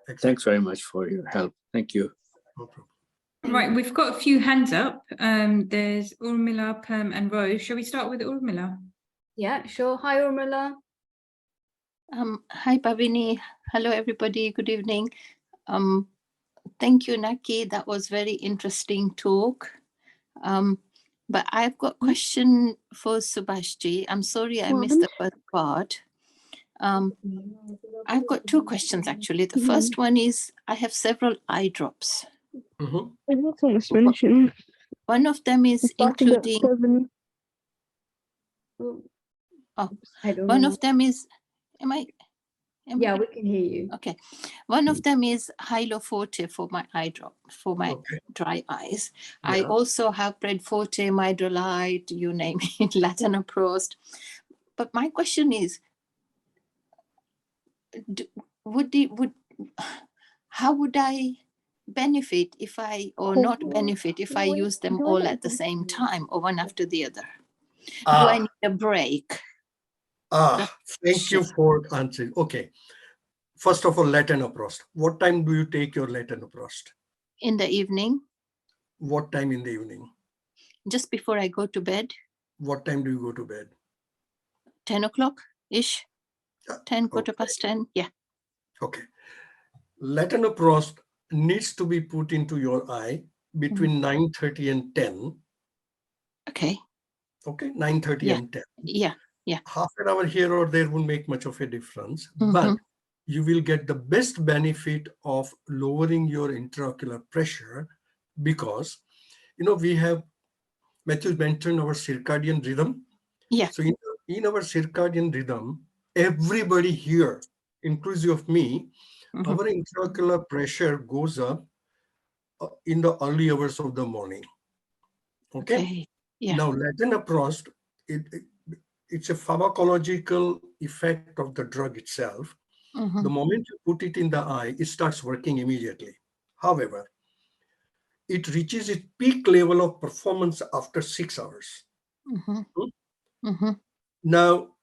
Exactly. Thanks very much for your help. Thank you. No problem. Right, we've got a few hands up. There's Urmila, Perm, and Rose. Shall we start with Urmila? Yeah, sure. Hi, Urmila. Hi, Bhavini. Hello, everybody. Good evening. Thank you, Naqi. That was very interesting talk. But I've got a question for Subhashji. I'm sorry I missed the first part. I've got two questions, actually. The first one is, I have several eye drops. Mhm. One of them is including... I don't One know. of them is... Yeah, we can hear you. Okay. One of them is Hilo Forte for my eye drop, for my Okay. dry eyes. I Yeah. also have Pred Forte, Mydrolite, you name it, Latanoprost. But my question is, how would I benefit if I, or not benefit if I use them all at the same time or one after the other? Do I need a break? Thank you for answering. Okay. First of all, latanoprost. What time do you take your latanoprost? In the evening, What time in the evening? just before I go to bed, What time do you go to bed? 10 o'clock-ish, 10, quarter Okay. past 10, yeah. Okay. Latanoprost needs to be put into your eye between 9:30 and 10. Okay. Okay, 9:30 Yeah. and 10. Yeah, yeah. Half an hour here or there won't make much of a difference, but you will get the best benefit of lowering your intraocular pressure because, we have, Matthew mentioned our circadian rhythm. Yeah. So in our circadian rhythm, everybody here, inclusive of me, our intraocular pressure goes up in the early hours of the morning. Okay. Yeah. Now, latanoprost, it's a pharmacological effect of the drug itself. The moment you put it in the eye, it starts working immediately. However, it reaches its peak level of performance after 6 hours. Now,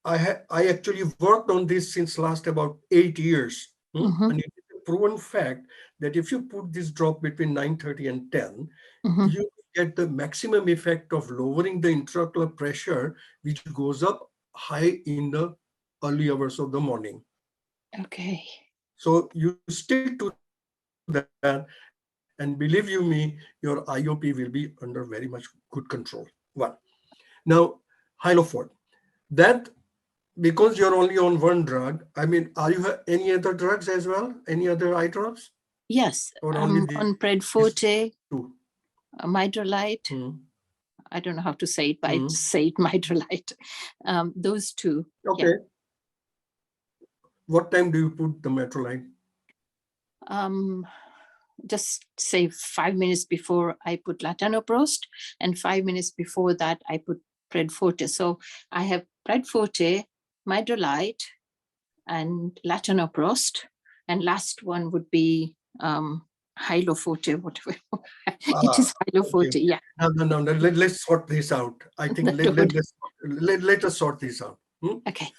I actually worked on this since last about 8 years. And it is a proven fact that if you put this drop between 9:30 and 10, you get the maximum effect of lowering the intraocular pressure, which goes up high in the early hours of the morning. Okay. So you stick to that, and believe you me, your IOP will be under very much good control. One. Now, Hylofort, that because you're only on one drug, I mean, are you any other drugs as well? Any other eye drops? Yes, Or I'm only on Pred Forte, two? Mydrolite. I don't know how to say it, but I say it Mydrolite. Those two. Okay. Yeah. What time do you put the Metrolite? Just say 5 minutes before I put Latanoprost, and 5 minutes before that I put Pred Forte. So I have Pred Forte, Mydrolite, and Latanoprost, and last one would be Hilo Forte, whatever. It is Hilo Forte, yeah. No. Let's sort this out. I think let us sort this out. Okay.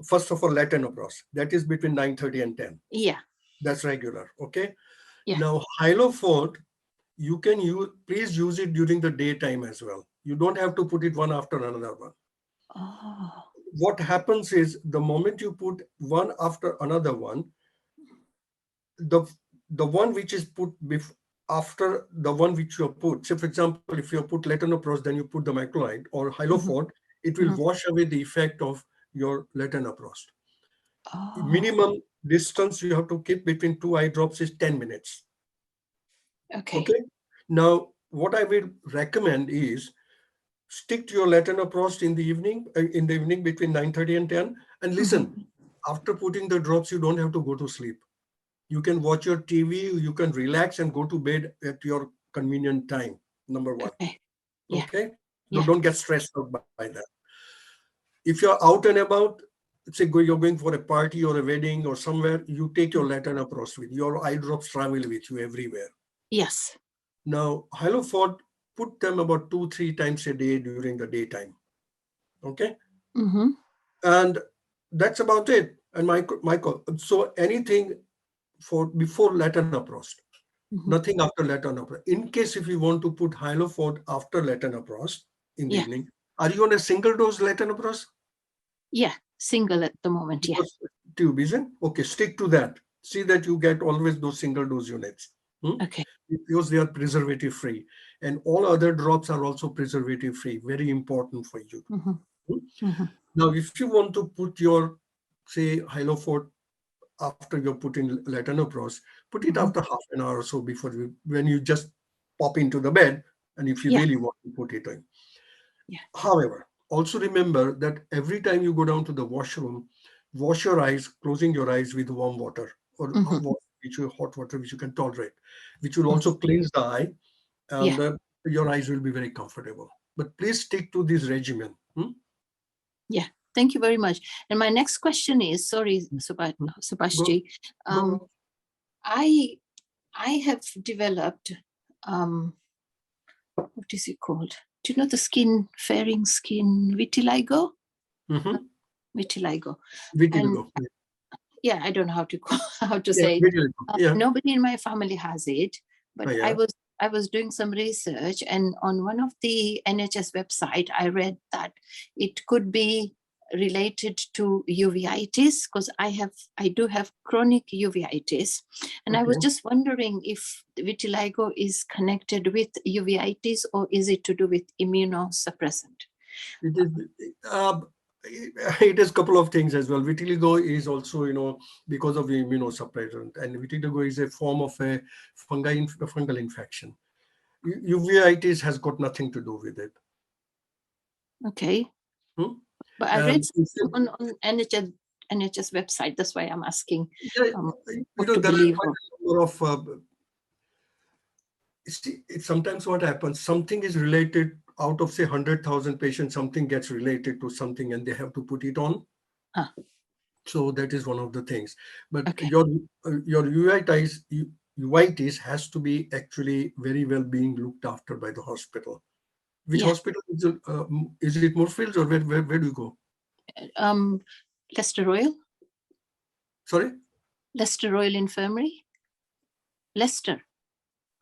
First of all, latanoprost. That is between 9:30 and 10. Yeah. That's regular. Okay. Yeah. Now, Hylofort, you can please use it during the daytime as well. You don't have to put it one after another one. What happens is the moment you put one after another one, the one which is put after the one which you put. So, for example, if you put latanoprost, then you put the macrolide or Hylofort, it will wash away the effect of your latanoprost. Minimum distance you have to keep between two eye drops is 10 minutes. Okay. Now, what I will recommend is stick to your latanoprost in the evening between 9:30 and 10. And listen, after putting the drops, you don't have to go to sleep. You can watch your TV, you can relax and go to bed at your convenient time. Number one. Okay. Yeah. Okay. Yeah. Don't get stressed out by that. If you're out and about, say you're going for a party or a wedding or somewhere, you take your latanoprost with you. Your eye drops travel with you everywhere. Yes. Now, Hyalofort, put them about 2-3 times a day during the daytime. Okay? Mm-hmm. And that's about it. And Michael, so anything for before latanoprost, Mm-hmm. nothing after latanoprost. In case if you want to put Hyalofort after latanoprost in the Yeah. evening, are you on a single dose latanoprost? Yeah, single at the moment. Yeah. Because tube, isn't? Okay, stick to that. See that you get always those single dose units. Okay. Because they are preservative free. And all other drops are also preservative free. Very important for you. Mm-hmm. Mm-hmm. Now, if you want to put your, say, Hyalofort after you're putting latanoprost, put it Mm-hmm. after half an hour or so before when you just pop into the bed, and if you Yeah. really want to put it in. Yeah. However, also remember that every time you go down to the washroom, wash your eyes, closing your eyes with warm water or Mm-hmm. hot water, which you can tolerate, which will Mm-hmm. also cleanse the eye, and Yeah. your eyes will be very comfortable. But please stick to this regimen. Yeah. Thank you very much. And my next question is, sorry, Subhashji, Go. I have developed, what is it called? Do you know the fairing skin vitiligo? Mhm. Vitiligo. Vitiligo. Yeah, I don't know how to Yeah, say. vitiligo. Yeah. Nobody in my family has it, but Oh, yeah. I was doing some research, and on one of the NHS website, I read that it could be related to uveitis, because I do have chronic uveitis, and I was Okay. just wondering if vitiligo is connected with uveitis, or is it to do with immunosuppressant? It is. It is a couple of things as well. Vitiligo is also, because of the immunosuppressant, and vitiligo is a form of a fungal infection. Uveitis has got nothing to do with it. Okay. Hmm? But I read And on NHS website. That's why I'm asking yeah, what to there are believe. quite a number of. It's sometimes what happens. Something is related out of say 100,000 patients. Something gets related to something, and they have to put it on. Huh. So that is one of the things. But Okay. your uveitis has to be actually very well being looked after by the hospital. Which Yeah. hospital is it? Moorfields, or where do you go? Leicester Royal. Sorry. Leicester Royal Infirmary. Leicester.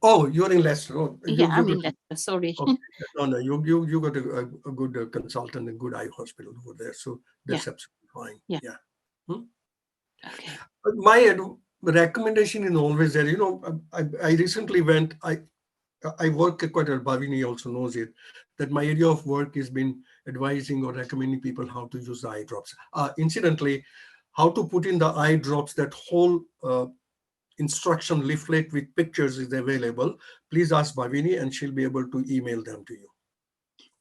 Oh, you're in Leicester. Oh, Yeah, I'm in Leicester. Sorry. Okay. No, you got a good consultant and good eye hospital over there, so that's absolutely fine. Yeah. Yeah. Okay. My recommendation is always there. I recently went. I work quite a Bhavini also knows it, that my area of work has been advising or recommending people how to use the eye drops. Incidentally, how to put in the eye drops, that whole instruction leaflet with pictures is available. Please ask Bhavini and she'll be able to email them to you.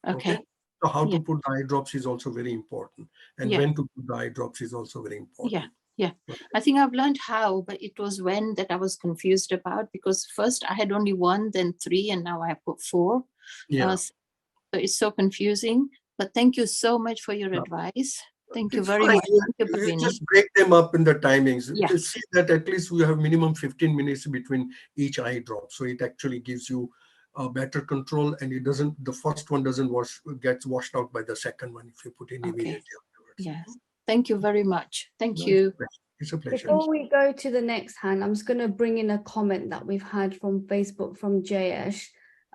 Okay. So how to put the eye drops is also very important. And when to put the eye drops is also very important. Yeah. I think I've learned how, but it was when that I was confused about, because first I had only 1, then 3, and now I have put 4. Yeah. So it's so confusing. But thank you so much for your advice. Thank you It's very fine. much. You just break them up in the timings. Yeah. See that at least you have minimum 15 minutes between each eye drop. So it actually gives you better control, and the first one doesn't gets washed out by the second one if you put in immediately afterwards. Yes. Thank you very much. Thank you. It's a pleasure. Before we go to the next hand, I'm just going to bring in a comment that we've had from Facebook from Jayesh.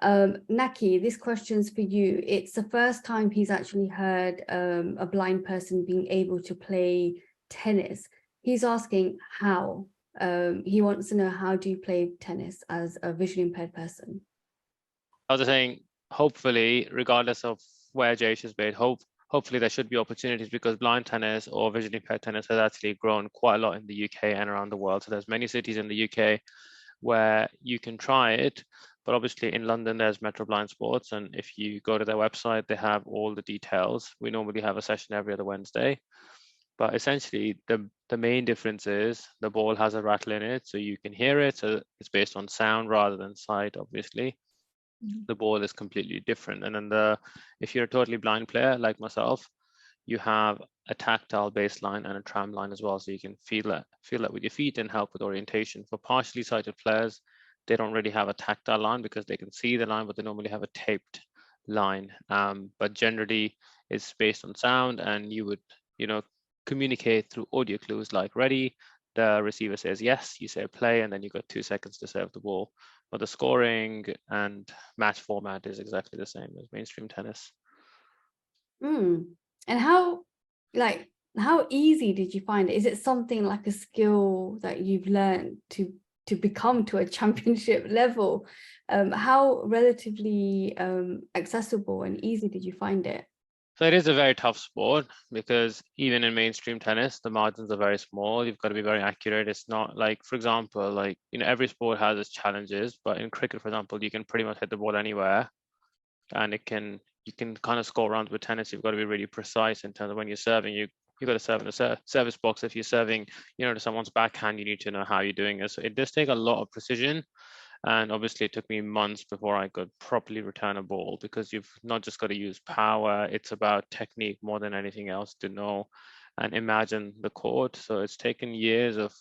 Naqi, this question's for you. It's the first time he's actually heard a blind person being able to play tennis. He's asking how. He wants to know, how do you play tennis as a visually impaired person? I was saying, hopefully, regardless of where Jayesh is based, hopefully there should be opportunities, because blind tennis or visually impaired tennis has actually grown quite a lot in the UK and around the world. So there's many cities in the UK where you can try it. But obviously in London, there's Metro Blind Sports. And if you go to their website, they have all the details. We normally have a session every other Wednesday. But essentially, the main difference is the ball has a rattle in it, so you can hear it. So it's based on sound rather than sight, obviously. the ball is completely different. And then if you're a totally blind player like myself, you have a tactile baseline and a tram line as well, so you can feel that with your feet and help with orientation. For partially sighted players, they don't really have a tactile line because they can see the line, but they normally have a taped line. But generally, it's based on sound, and you would, communicate through audio clues like ready. The receiver says yes, you say play, and then you got 2 seconds to serve the ball. But the scoring and match format is exactly the same as mainstream tennis. And how easy did you find it? Is it something like a skill that you've learned to become to a championship level? How relatively accessible and easy did you find it? So it is a very tough sport because even in mainstream tennis, the margins are very small. You've got to be very accurate. It's not like, for example, every sport has its challenges, but in cricket, for example, you can pretty much hit the ball anywhere, and you can kind of score runs. With tennis, you've got to be really precise in terms of when you're serving. You've got to serve in the service box. If you're serving, to someone's backhand, you need to know how you're doing it. So it does take a lot of precision. And obviously it took me months before I could properly return a ball, because you've not just got to use power, it's about technique more than anything else to know and imagine the court. So it's taken years of,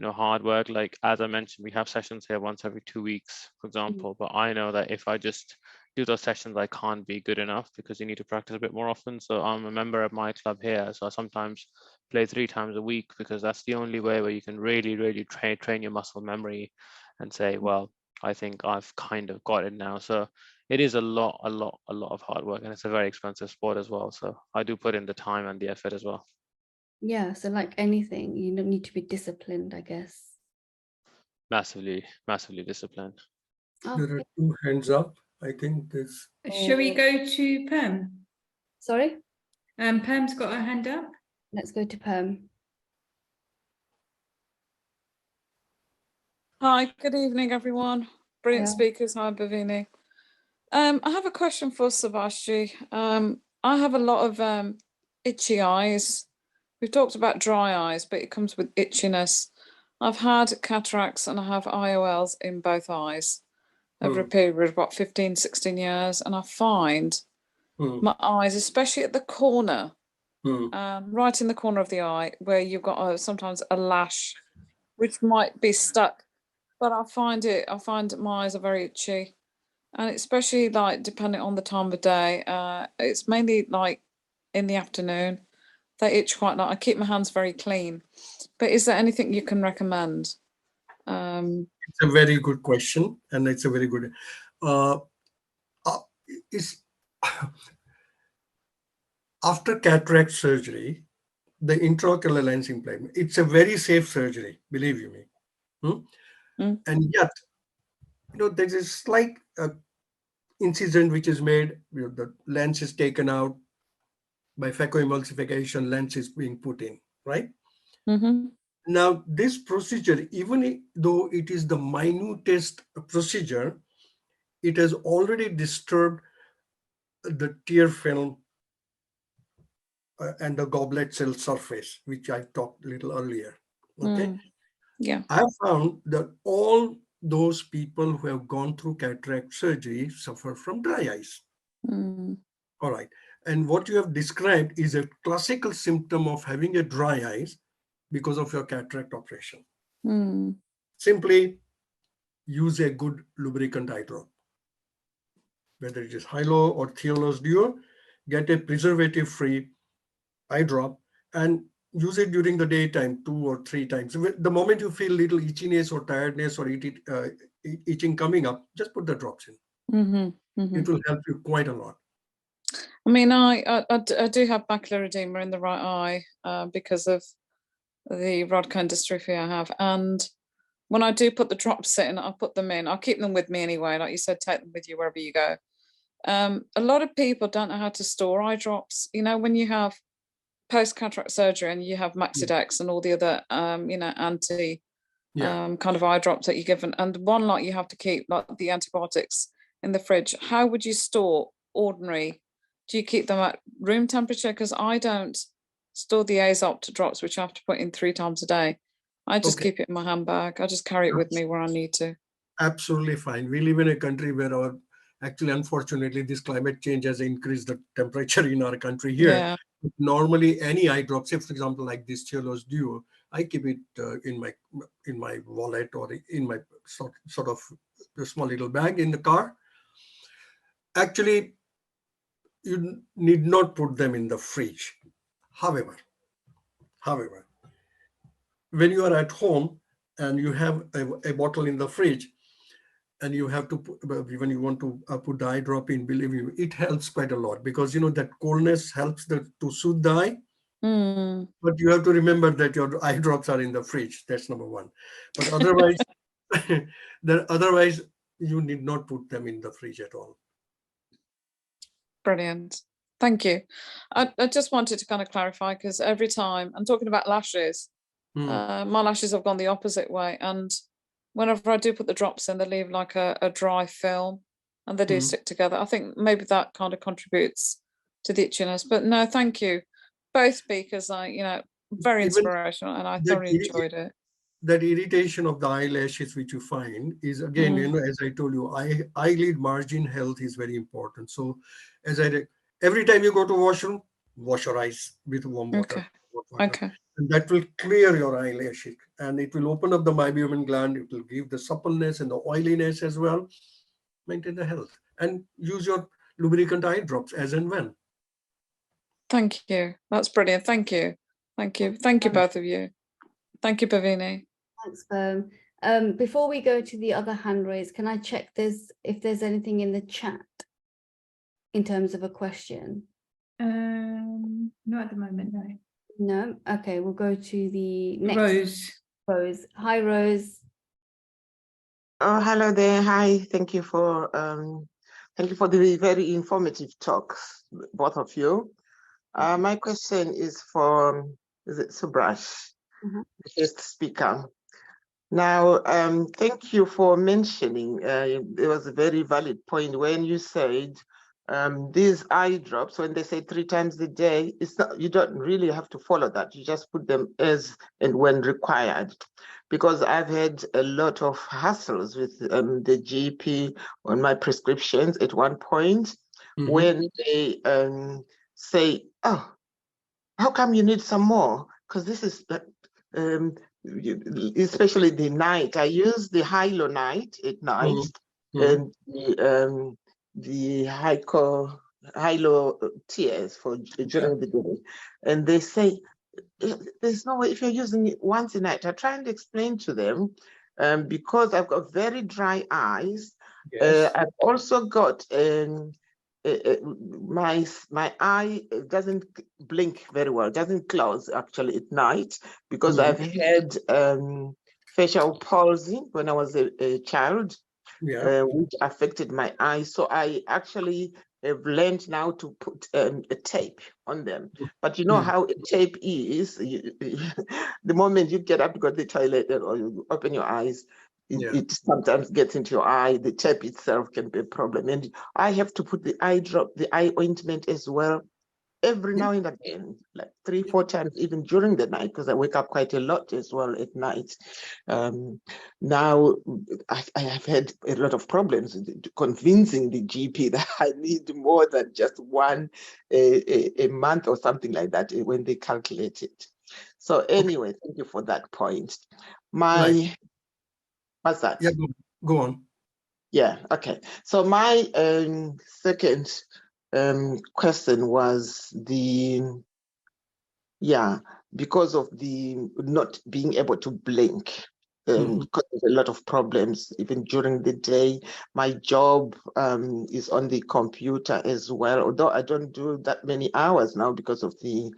hard work. Like, as I mentioned, we have sessions here once every 2 weeks, for example, but I know that if I just do those sessions, I can't be good enough because you need to practice a bit more often. So I'm a member of my club here. So I sometimes play 3 times a week because that's the only way where you can really, really train your muscle memory and say, well, I think I've kind of got it now. So it is a lot of hard work, and it's a very expensive sport as well. So I do put in the time and the effort as well. Yeah, so like anything, you don't need to be disciplined, I guess. Massively disciplined. There are 2 hands up. I think there's. Shall we go to Pam? Sorry? Pam's got her hand up. Let's go to Pam. Hi, good evening, everyone. Brilliant speakers. Hi, Bhavini. I have a question for Subhash. I have a lot of itchy eyes. We've talked about dry eyes, but it comes with itchiness. I've had cataracts and I have IOLs in both eyes over a period of about 15, 16 years. And I find my eyes, especially at the corner, right in the corner of the eye, where you've got sometimes a lash, which might be stuck. But I find my eyes are very itchy, and especially depending on the time of day, it's mainly in the afternoon. They itch quite a lot. I keep my hands very clean, but is there anything you can recommend? It's a very good question, and it's a very good. After cataract surgery, the intraocular lens implant, it's a very safe surgery, believe you me. And yet, there's a slight incision which is made. The lens is taken out by phacoemulsification. Lens is being put in, right? Now, this procedure, even though it is the minutest procedure, it has already disturbed the tear film and the goblet cell surface, which I talked a little earlier. Okay. Yeah. I found that all those people who have gone through cataract surgery suffer from dry eyes. All right. And what you have described is a classical symptom of having a dry eyes because of your cataract operation. Simply use a good lubricant eye drop. Whether it is Hylo or Thiolose Duo, get a preservative-free eye drop and use it during the daytime 2 or 3 times. The moment you feel little itchiness or tiredness or itching coming up, just put the drops in. It will help you quite a lot. I mean, I do have macular edema in the right eye because of the rod cone dystrophy I have. And when I do put the drops in, I put them in. I'll keep them with me anyway. Like you said, take them with you wherever you go. A lot of people don't know how to store eye drops. When you have post-cataract surgery and you have Maxidex and all the other, anti kind of eye drops that you're given. And one lot you have to keep, like the antibiotics, in the fridge. How would you store ordinary? Do you keep them at room temperature? Because I don't store the Azopt drops, which I have to put in 3 times a day. I just keep it in my handbag. I just carry it with me where I need to. absolutely fine. We live in a country where actually, unfortunately, this climate change has increased the temperature in our country here. Yeah. Normally, any eye drops, if for example, like this Chelos Duo, I keep it in my wallet or in my sort of a small little bag in the car. Actually, you need not put them in the fridge. However, when you are at home and you have a bottle in the fridge, and you have to put, when you want to put the eye drop in, believe me, it helps quite a lot, because you know that coldness helps to soothe the eye. But you have to remember that your eye drops are in the fridge. That's number one. But otherwise, otherwise you need not put them in the fridge at all. Brilliant. Thank you. I just wanted to kind of clarify, because every time I'm talking about lashes, my lashes have gone the opposite way, and whenever I do put the drops in, they leave like a dry film, and they do stick together. I think maybe that kind of contributes to the itchiness. But no, thank you, both speakers. Very inspirational, and I thoroughly enjoyed it. That irritation of the eyelashes which you find is, again, as I told you, eyelid margin health is very important. So every time you go to washroom, wash your eyes with warm water. Okay. And that will clear your eyelashes, and it will open up the meibomian gland. It will give the suppleness and the oiliness as well. Maintain the health and use your lubricant eye drops as and when. Thank you. That's brilliant. Thank you. Thank you. Thank you, both of you. Thank you, Bhavini. Thanks, before we go to the other hand raise, can I check if there's anything in the chat in terms of a question? Not at the moment, no. No? Okay, we'll go to the next. Rose. Hi, Rose. Oh, hello there. Hi. Thank you for the very informative talk, both of you. My question is for Subhash, the first speaker. Now, thank you for mentioning, it was a very valid point when you said these eye drops, when they say 3 times a day, you don't really have to follow that. You just put them as and when required. Because I've had a lot of hassles with the GP on my prescriptions at one point, when they say, oh, how come you need some more? Because this is, especially the night. I use the Hylo night at night, and the Hylo tears for during the day. And they say, there's no way, if you're using it once a night. I try and explain to them, because I've got very dry eyes. I've also got my eye doesn't blink very well, doesn't close actually at night, because I've had facial palsy when I was a child, which affected my eyes. So I actually have learned now to put a tape on them. But you know how a tape is, the moment you get up to go to the toilet or you open your eyes, it sometimes gets into your eye. The tape itself can be a problem. And I have to put the eye drop, the eye ointment as well, every now and again, like 3-4 times, even during the night, because I wake up quite a lot as well at night. Now, I have had a lot of problems convincing the GP that I need more than just one a month or something like that when they calculate it. So anyway, thank you for that point. What's that? Yeah, go on. Yeah, okay. So my second question was because of the not being able to blink, because there's a lot of problems even during the day. My job is on the computer as well, although I don't do that many hours now because of the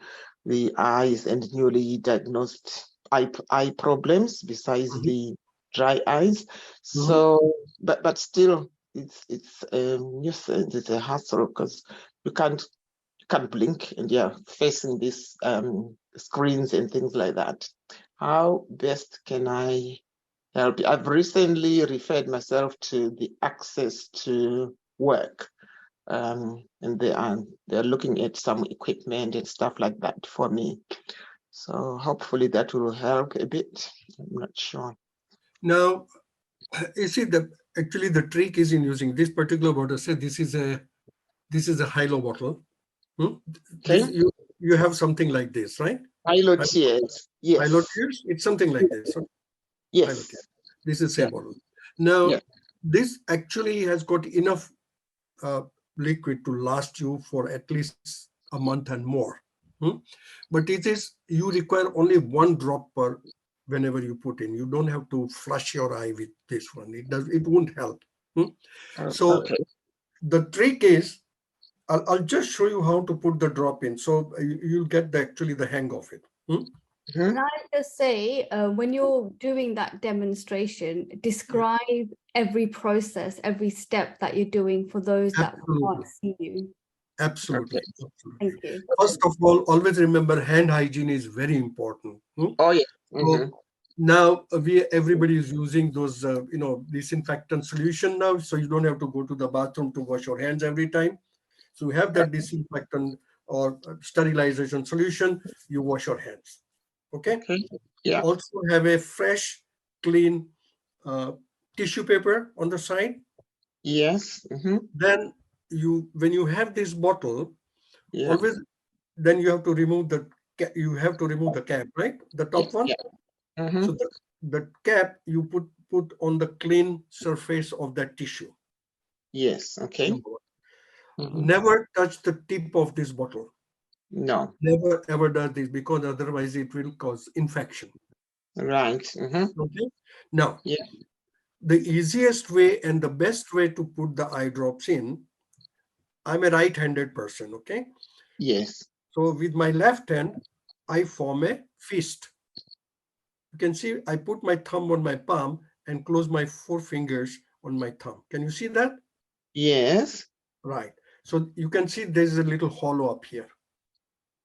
eyes and newly diagnosed eye problems besides the dry eyes. So but still it's nuisance, it's a hassle, because you can't blink and you're facing these screens and things like that. How best can I help you? I've recently referred myself to the Access to Work, and they're looking at some equipment and stuff like that for me. So hopefully that will help a bit. I'm not sure. Now, you see, actually the trick is in using this particular bottle. Say this is a high-low bottle. Okay. You have something like this, right? High-low tears. Yes. High-low tears. It's something like this. Okay? Yes. This is same Yeah. bottle. Now, Yeah. this actually has got enough liquid to last you for at least a month and more. But you require only 1 drop per whenever you put in. You don't have to flush your eye with this one. It won't help. So Okay. the trick is, I'll just show you how to put the drop in. So you'll get actually the hang of it. Can I just say, when you're doing that demonstration, describe every process, every step that you're doing for those that can't see you. Absolutely. Okay. Absolutely. Thank you. First of all, always remember hand hygiene is very important. Oh, yeah. So now everybody is using those, disinfectant solution now. So you don't have to go to the bathroom to wash your hands every time. So you have that disinfectant or sterilization solution, you wash your hands. Okay. Yeah. Also have a fresh, clean tissue paper on the side. Yes. Then when you have this bottle, Yeah. always, then you have to remove the cap, right? The top one. Yeah. So the cap you put on the clean surface of that tissue. Yes. Okay. Never touch the tip of this bottle. No. Never ever does this, because otherwise it will cause infection. Right. Okay. Now, Yeah. the easiest way and the best way to put the eye drops in, I'm a right-handed person, okay? Yes. So with my left hand, I form a fist. You can see I put my thumb on my palm and close my 4 fingers on my thumb. Can you see that? Yes. Right. So you can see there's a little hollow up here.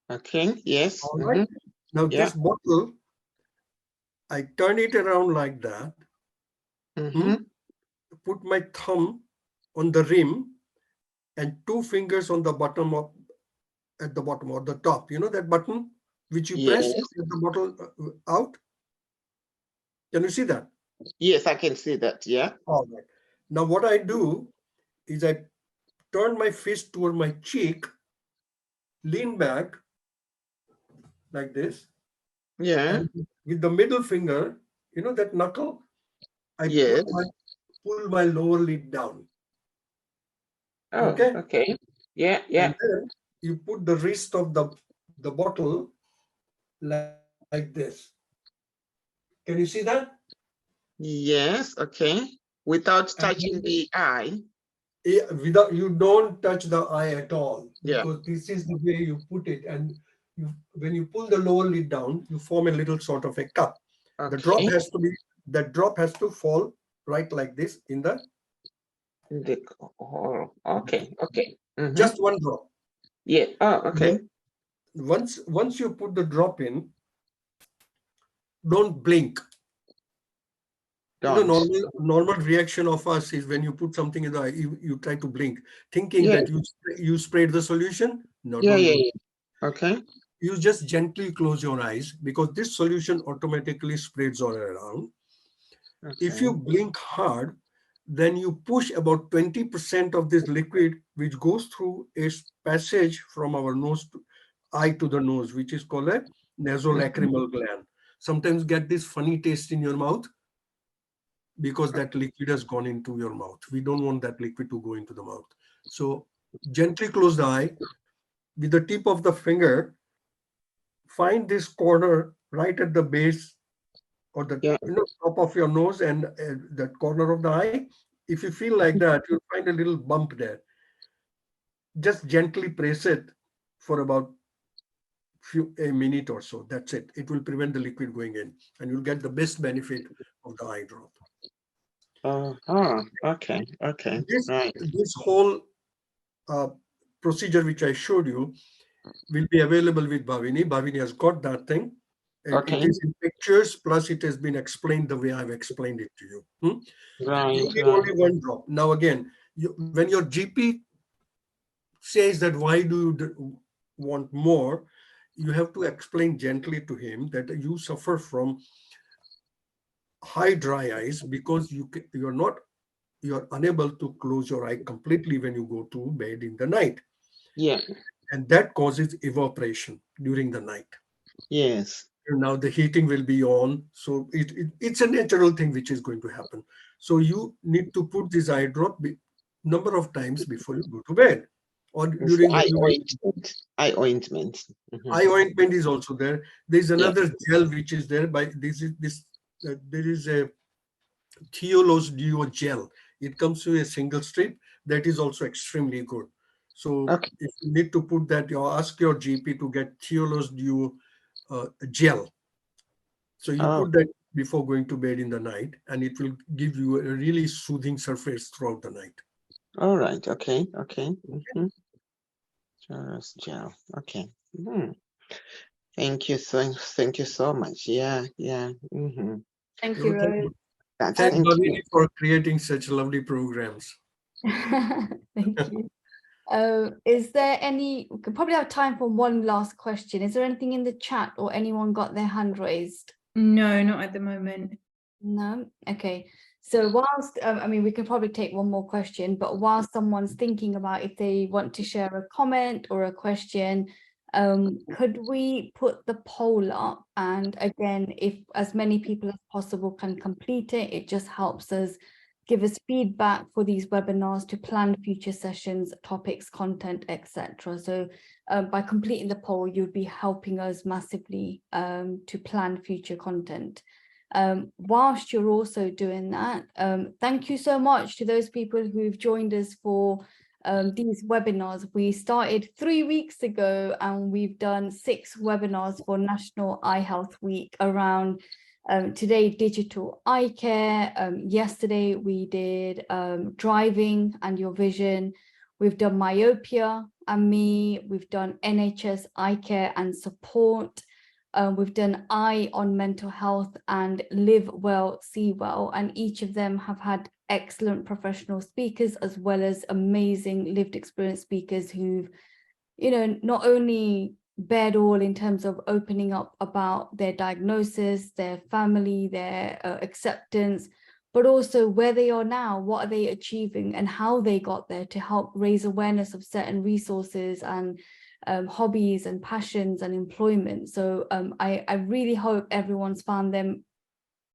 Okay. Yes. All right. Now this bottle, I turn it around like that. Put my thumb on the rim and 2 fingers on the bottom at the bottom or the top. You know that button which you press to get the bottle out? Can you see that? Yes, I can see that. Yeah. All right. Now what I do is I turn my fist toward my cheek, lean back like this. Yeah. And with the middle finger, you know that knuckle? I pull my lower lid down. Oh, okay. Yeah, yeah. And then you put the wrist of the bottle like this. Can you see that? Yes, okay. Without touching the eye. Yeah, you don't touch the eye at all, because this is the way you put it. And when you pull the lower lid down, you form a little sort of a cup. Okay. That drop has to fall right like this in the okay. Just 1 drop. Yeah. Oh, okay. Once you put the drop in, don't blink. Don't. Normal reaction of us is when you put something in the eye, you try to blink, thinking that you sprayed the solution. No, don't do it. Okay. You just gently close your eyes, because this solution automatically sprays all around. If you blink hard, then you push about 20% of this liquid, which goes through a passage from our eye to the nose, which is called a nasolacrimal gland. Sometimes get this funny taste in your mouth, because that liquid has gone into your mouth. We don't want that liquid to go into the mouth. So gently close the eye. With the tip of the finger, find this corner right at the base or the top of your nose and that corner of the eye. If you feel like that, you'll find a little bump there. Just gently press it for about a minute or so. That's it. It will prevent the liquid going in, and you'll get the best benefit of the eye drop. Okay. This whole procedure which I showed you will be available with Bhavini. Bhavini has got that thing. It is in pictures, plus it has been explained the way I've explained it to you. You need only 1 drop. Now again, when your GP says that why do you want more, you have to explain gently to him that you suffer from high dry eyes, because you you're unable to close your eye completely when you go to bed in the night. Yeah. And that causes evaporation during the night. Yes. And now the heating will be on. So it's a natural thing which is going to happen. So you need to put this eye drop number of times before you go to bed. Or It's during the eye evening. ointment. Eye ointment. Mhm. Eye ointment is also there. There's Yeah. another gel which is there. There is a Theolos Duo gel. It comes to a single strip that is also extremely good. So Okay. if you need to put that, you ask your GP to get Theolos Duo gel. So you Oh, put that before going to bed in the night, and it will give you a really soothing surface throughout the night. all right. Okay. Okay. Mm-hmm. Gel. Okay. Mhm. Thank you so much. Yeah. Yeah. Mm-hmm. Thank you, Rose. That's Thank thank Bhavini you. for creating such lovely programs. Thank you. Is there any, we could probably have time for one last question. Is there anything in the chat or anyone got their hand raised? No, not at the moment. No? Okay. So whilst, I mean, we can probably take one more question, but whilst someone's thinking about if they want to share a comment or a question, could we put the poll up? And again, if as many people as possible can complete it, it just helps us give us feedback for these webinars to plan future sessions, topics, content, etc. So by completing the poll, you'd be helping us massively to plan future content. Whilst you're also doing that, thank you so much to those people who've joined us for these webinars. We started 3 weeks ago and we've done 6 webinars for National Eye Health Week around today digital eye care. Yesterday we did driving and your vision. We've done myopia and me. We've done NHS eye care and support. We've done Eye on mental health and Live Well, See Well, and each of them have had excellent professional speakers as well as amazing lived experience speakers who've, you know, not only bared all in terms of opening up about their diagnosis, their family, their acceptance, but also where they are now, what are they achieving and how they got there to help raise awareness of certain resources and hobbies and passions and employment. So I really hope everyone's found them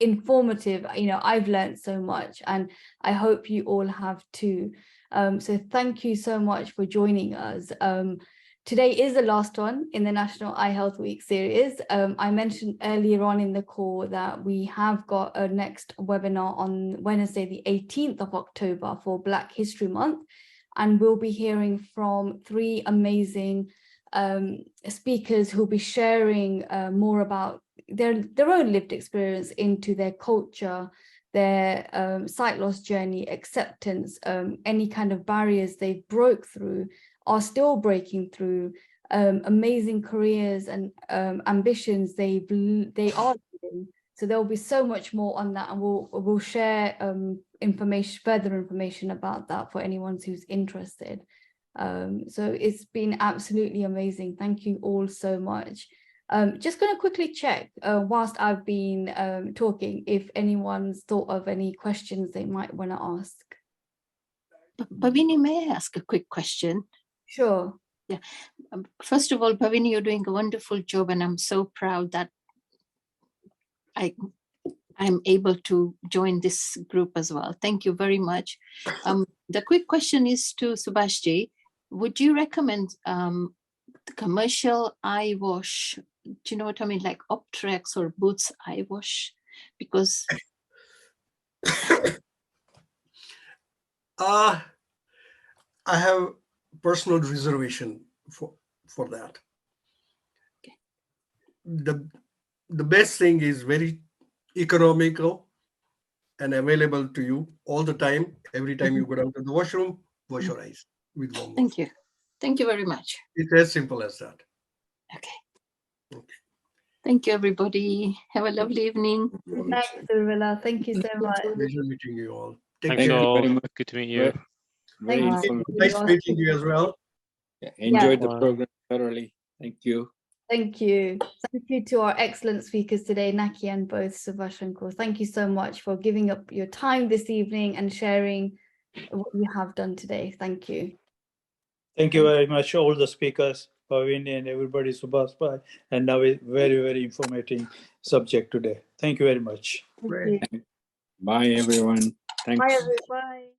informative. You know, I've learned so much and I hope you all have too. So thank you so much for joining us. Today is the last one in the National Eye Health Week series. I mentioned earlier on in the call that we have got a next webinar on Wednesday, the 18th of October for Black History Month. And we'll be hearing from 3 amazing speakers who'll be sharing more about their own lived experience into their culture, their sight loss journey, acceptance, any kind of barriers they've broke through, are still breaking through, amazing careers and ambitions they are doing. So there'll be so much more on that, and we'll share further information about that for anyone who's interested. So it's been absolutely amazing. Thank you all so much. Just going to quickly check whilst I've been talking if anyone's thought of any questions they might want to ask. Bhavini, may I ask a quick question? Sure. Yeah. First of all, Bhavini, you're doing a wonderful job, and I'm so proud that I'm able to join this group as well. Thank you very much. The quick question is to Subhash. Would you recommend the commercial eye wash? Do you know what I mean? Like Optrex or Boots eye wash? Because I have personal reservation for that. Okay. The best thing is very economical and available to you all the time. Every time you go down to the washroom, wash your eyes with warm water. Thank you. Thank you very much. It's as simple as that. Okay. Thank you, everybody. Have a lovely evening. Thanks, Urmila. Thank you so much. Pleasure meeting you all. Thanks all. Very much. Good to meet you. Very Thank you. informative. Nice meeting you as well. Yeah, enjoyed the Bye. program thoroughly. Thank you. Thank you. Thank you to our excellent speakers today, Naqi and both Subhash and Kaur. Thank you so much for giving up your time this evening and sharing what you have done today. Thank you. Thank you very much, all the speakers, Pavini and everybody, Subhash Bhai, and now a very, very informative subject today. Thank you very much. Bye, everyone. Thanks. Bye.